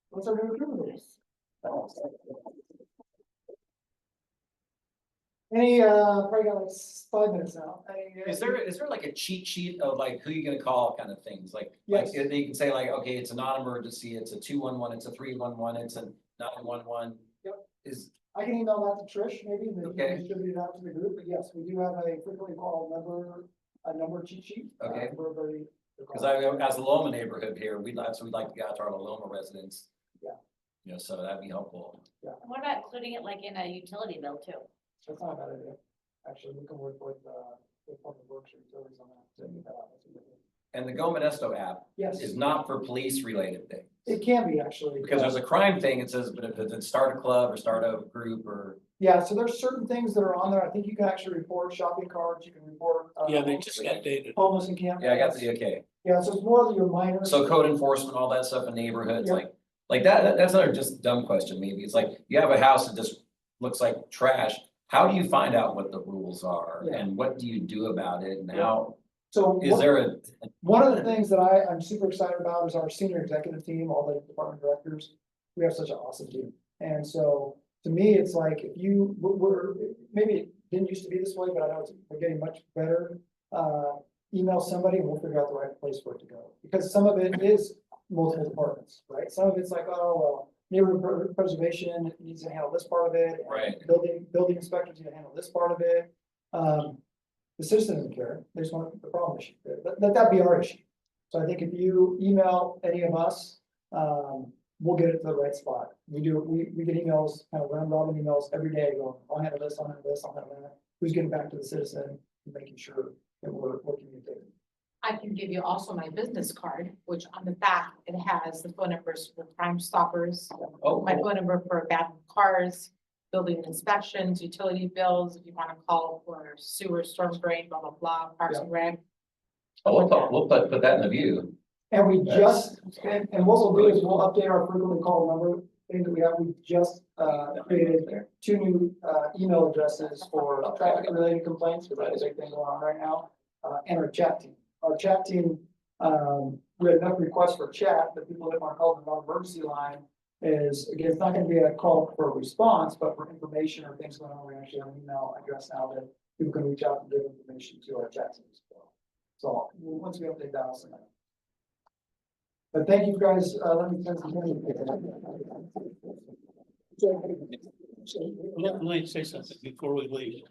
Speaker 15: What's our new recruitment? Any, probably got like 5 minutes now.
Speaker 13: Is there like a cheat sheet of like who you're gonna call kind of things? Like
Speaker 17: Yes.
Speaker 13: you can say like, okay, it's a non-emergency, it's a 211, it's a 311, it's a 911.
Speaker 17: Yep.
Speaker 13: Is,
Speaker 17: I can email that to Trish, maybe, and then
Speaker 13: Okay.
Speaker 17: distribute it out to the group, but yes, we do have a frequently called number cheat sheet.
Speaker 13: Okay.
Speaker 17: For everybody. to
Speaker 13: because
Speaker 17: call.
Speaker 13: as a Loma neighborhood here, we'd like to get out to our Loma residents.
Speaker 17: Yeah.
Speaker 13: You know, so that'd be helpful.
Speaker 18: What about including it like in a utility bill too?
Speaker 17: That's not a bad idea. Actually, we can work with public works or utilities on that. That's a good thing.
Speaker 13: And the Go Modesto app
Speaker 17: Yes.
Speaker 13: is not for police related things.
Speaker 17: It can be actually.
Speaker 13: Because there's a crime thing, it says, but if it's start a club or start a group or.
Speaker 17: Yeah, so there's certain things that are on there. I think you can actually report shopping carts, you can report.
Speaker 14: Yeah, they just got dated.
Speaker 17: Homeless encampments.
Speaker 13: Yeah, I got the, okay.
Speaker 17: Yeah, so it's more of your minor.
Speaker 13: So code enforcement, all that stuff in neighborhoods,
Speaker 17: Yep.
Speaker 13: like Like that's another just dumb question, maybe. It's like, you have a house that just looks like trash. How do you find out what the rules are
Speaker 17: Yeah.
Speaker 13: and what do you do about it and how,
Speaker 17: So
Speaker 13: is there a?
Speaker 17: one of the things that I'm super excited about is our senior executive team, all the department directors. We have such an awesome team. And so to me, it's like if we're, maybe it didn't used to be this way, but I know we're getting much better. Email somebody and we'll figure out the right place for it to go. Because some of it is multiple departments, right? Some of it's like, oh, well, neighborhood preservation needs to handle this part of it.
Speaker 13: Right.
Speaker 17: Building inspectors need to handle this part of it. The citizen doesn't care, they just want the problem issue, let that be our issue. So I think if you email any of us, we'll get it to the right spot. We get emails, kind of round robin emails every day going, I'll handle this, I'll handle this, I'll handle that. Who's getting back to the citizen, and making sure that we're communicating.
Speaker 10: I can give you also my business card, which on the back, it has the phone numbers for Crime Stoppers.
Speaker 13: Oh,
Speaker 10: My phone number for abandoned cars, building inspections, utility bills, if you want to call for sewer, storm drain, blah, blah, blah, parks and rec.
Speaker 13: We'll put that in the view.
Speaker 17: And we just, and what we'll do is we'll update our frequently called number thing that we have. We just created 2 new email addresses for traffic related complaints, because that is a big thing going on right now. And our chat team. Our chat team, we had enough requests for chat, but people that want to call the non-emergency line is, again, it's not going to be a call for a response, but for information or things going on. We actually have an email address now that people can reach out and give information to our chat teams. So once we update that, I'll send that. But thank you guys, let me send some.
Speaker 14: Let me say something before we leave.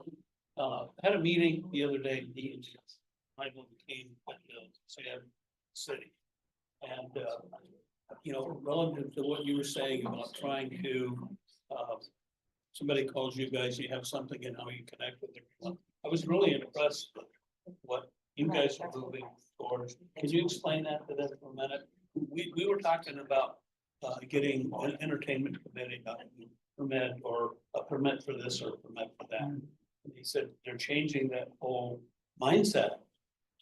Speaker 14: I had a meeting the other day, Michael came with Sam City. And, you know, relative to what you were saying about trying to, somebody calls you guys, you have something and how you connect with everyone. I was really impressed with what you guys are moving towards. Can you explain that to them for a minute? We were talking about getting an entertainment committee permit or a permit for this or a permit for that. And he said they're changing that whole mindset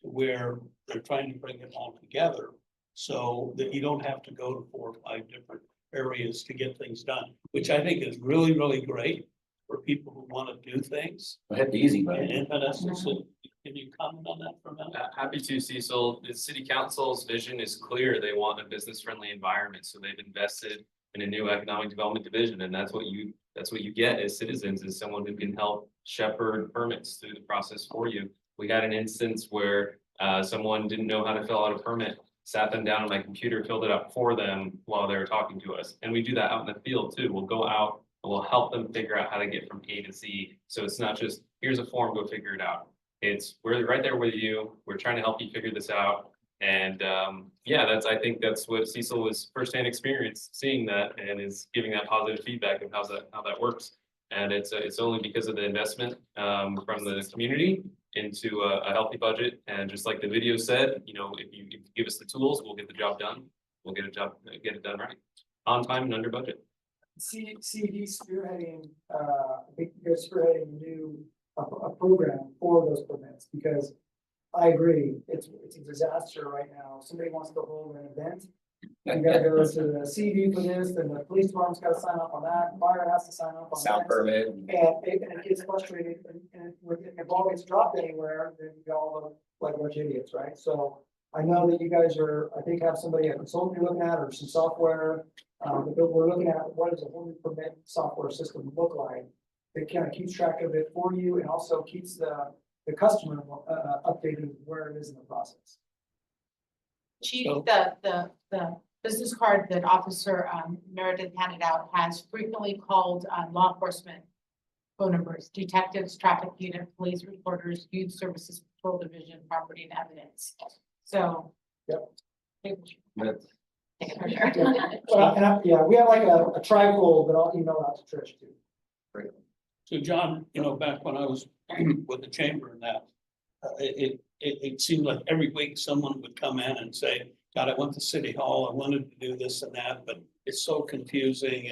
Speaker 14: to where they're trying to bring it all together so that you don't have to go to 4 or 5 different areas to get things done, which I think is really, really great for people who want to do things.
Speaker 13: Hit the easy button.
Speaker 14: And Vanessa, so can you comment on that for a minute?
Speaker 9: Happy to, Cecil. The city council's vision is clear. They want a business-friendly environment, so they've invested in a new economic development division, and that's what you get as citizens, is someone who can help shepherd permits through the process for you. We had an instance where someone didn't know how to fill out a permit, sat them down on my computer, filled it out for them while they were talking to us. And we do that out in the field too. We'll go out and we'll help them figure out how to get from A to Z. So it's not just, here's a form, go figure it out. It's, we're right there with you. We're trying to help you figure this out. And yeah, I think that's what Cecil was firsthand experience, seeing that, and is giving that positive feedback of how that works. And it's only because of the investment from the community into a healthy budget. And just like the video said, you know, if you give us the tools, we'll get the job done. We'll get it done right, on time and under budget.
Speaker 17: CD spearheading, spearheading a program for those permits, because I agree, it's a disaster right now. Somebody wants to hold an event. You gotta go to the CD for this, then the police department's gotta sign up on that, fire has to sign up on
Speaker 13: Sound
Speaker 17: that.
Speaker 13: permit.
Speaker 17: And it gets frustrating, and if it all gets dropped anywhere, then you all look like a bunch of idiots, right? So I know that you guys are, I think have somebody, a consultant you're looking at, or some software. But we're looking at what does a whole new permit software system look like that kind of keeps track of it for you and also keeps the customer updated where it is in the process.
Speaker 10: Chief, the business card that Officer Meredith handed out has frequently called law enforcement phone numbers, detectives, traffic unit, police reporters, youth services patrol division, property and evidence. So.
Speaker 17: Yep.
Speaker 10: Yeah,
Speaker 17: yeah, we have like a trifold that I'll email out to Trish too.
Speaker 14: Great. So John, you know, back when I was with the chamber and that, it seemed like every week someone would come in and say, God, I went to City Hall, I wanted to do this and that, but it's so confusing,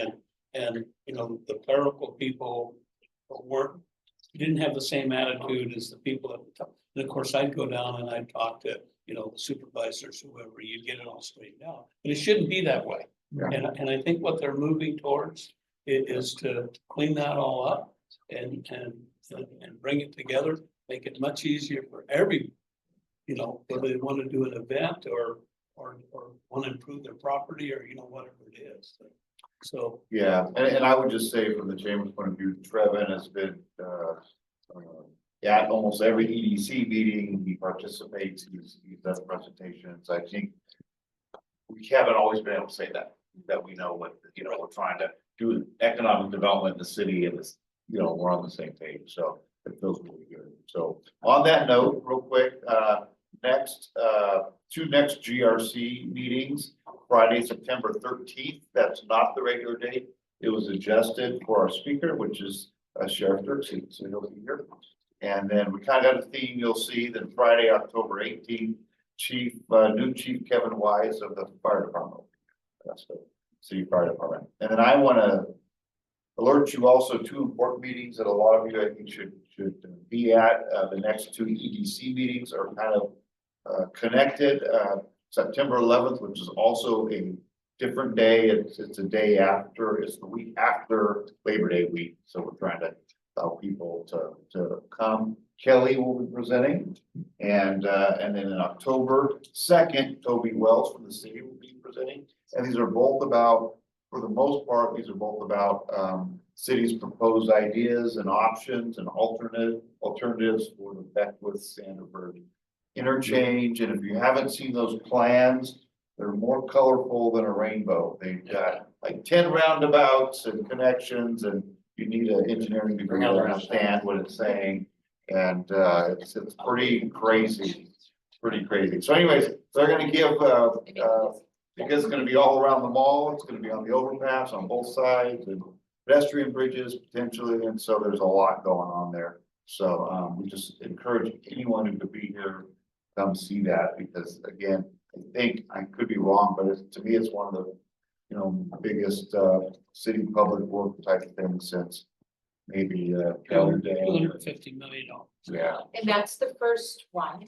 Speaker 14: and you know, the clerical people didn't have the same attitude as the people at the top. And of course, I'd go down and I'd talk to, you know, the supervisors, whoever, you'd get it all straightened out. But it shouldn't be that way. And I think what they're moving towards is to clean that all up and bring it together, make it much easier for every, you know, whether they want to do an event or want to improve their property or, you know, whatever it is. So.
Speaker 5: Yeah, and I would just say from the chamber's point of view, Trevin has been, at almost every EDC meeting, he participates, he's done presentations, I think. We haven't always been able to say that we know what, you know, we're trying to do economic development in the city and this, you know, we're on the same page, so it feels really good. So on that note, real quick, two next GRC meetings, Friday, September 13th, that's not the regular date. It was adjusted for our speaker, which is Sheriff Dirksey, so he'll be here. And then we kind of got a theme you'll see. Then Friday, October 18th, new Chief Kevin Wise of the Fire Department. That's the City Fire Department. And then I want to alert you also two important meetings that a lot of you I think should be at. The next two EDC meetings are kind of connected. September 11th, which is also a different day. It's a day after, it's the week after Labor Day week. So we're trying to allow people to come. Kelly will be presenting. And then in October 2nd, Toby Wells from the city will be presenting. And these are both about, for the most part, these are both about city's proposed ideas and options and alternatives for the Beckwith Sandberg interchange. And if you haven't seen those plans, they're more colorful than a rainbow. They've got like 10 roundabouts and connections, and you need an engineering degree to understand what it's saying. And it's pretty crazy, So anyways, they're gonna give, because it's gonna be all around the mall, it's gonna be on the overpass on both sides and pedestrian bridges potentially, and so there's a lot going on there. So we just encourage anyone who could be here, come see that, because again, I think, I could be wrong, but to me, it's one of the, you know, biggest city public work type things since maybe Keller Day.
Speaker 14: $250 million.
Speaker 5: Yeah.
Speaker 10: And that's the first one.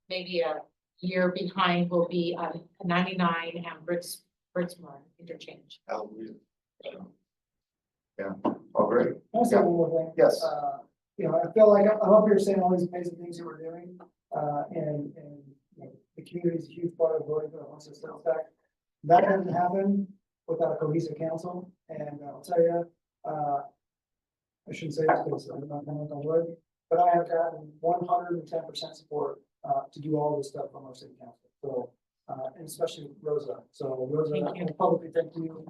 Speaker 10: Maybe a year behind will be 99 and Britzmore interchange.
Speaker 5: Hallelujah. Yeah, oh, great.
Speaker 15: Can I say one more thing?
Speaker 5: Yes.
Speaker 15: You know, I feel like I'm up here saying all these amazing things that we're doing, and you know, the community is a huge part of voting for the Homestead Sales Tax. That doesn't happen without a cohesive council, and I'll tell you, I shouldn't say this because I'm not going on wood, but I have gotten 110% support to do all this stuff from our city council. So, and especially Rosa. So Rosa, I can publicly thank you.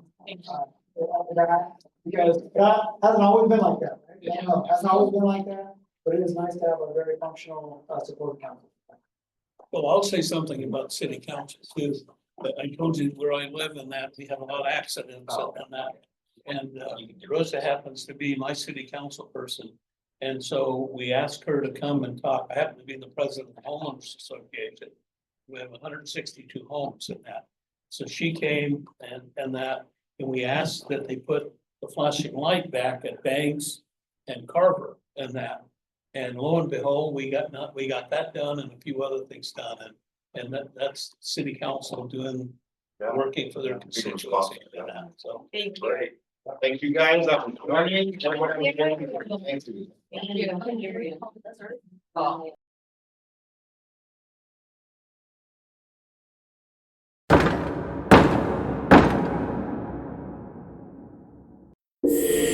Speaker 15: For that, because that hasn't always been like that. Right? Yeah. No, it hasn't always been like that, but it is nice to have a very functional supportive council.
Speaker 14: Well, I'll say something about city council too. But I told you where I live and that we have a lot of accidents and that. And Rosa happens to be my city council person. And so we asked her to come and talk. I happen to be the president of the Homeowners Association. We have 162 homes in that. So she came and we asked that they put the flashing light back at Banks and Carver and that. And lo and behold, we got that done and a few other things done. And that's city council doing, working for their constituency. And that. So
Speaker 10: thank you.
Speaker 5: Great. Thank you guys. I'm joining. Thank you.
Speaker 10: Thank you.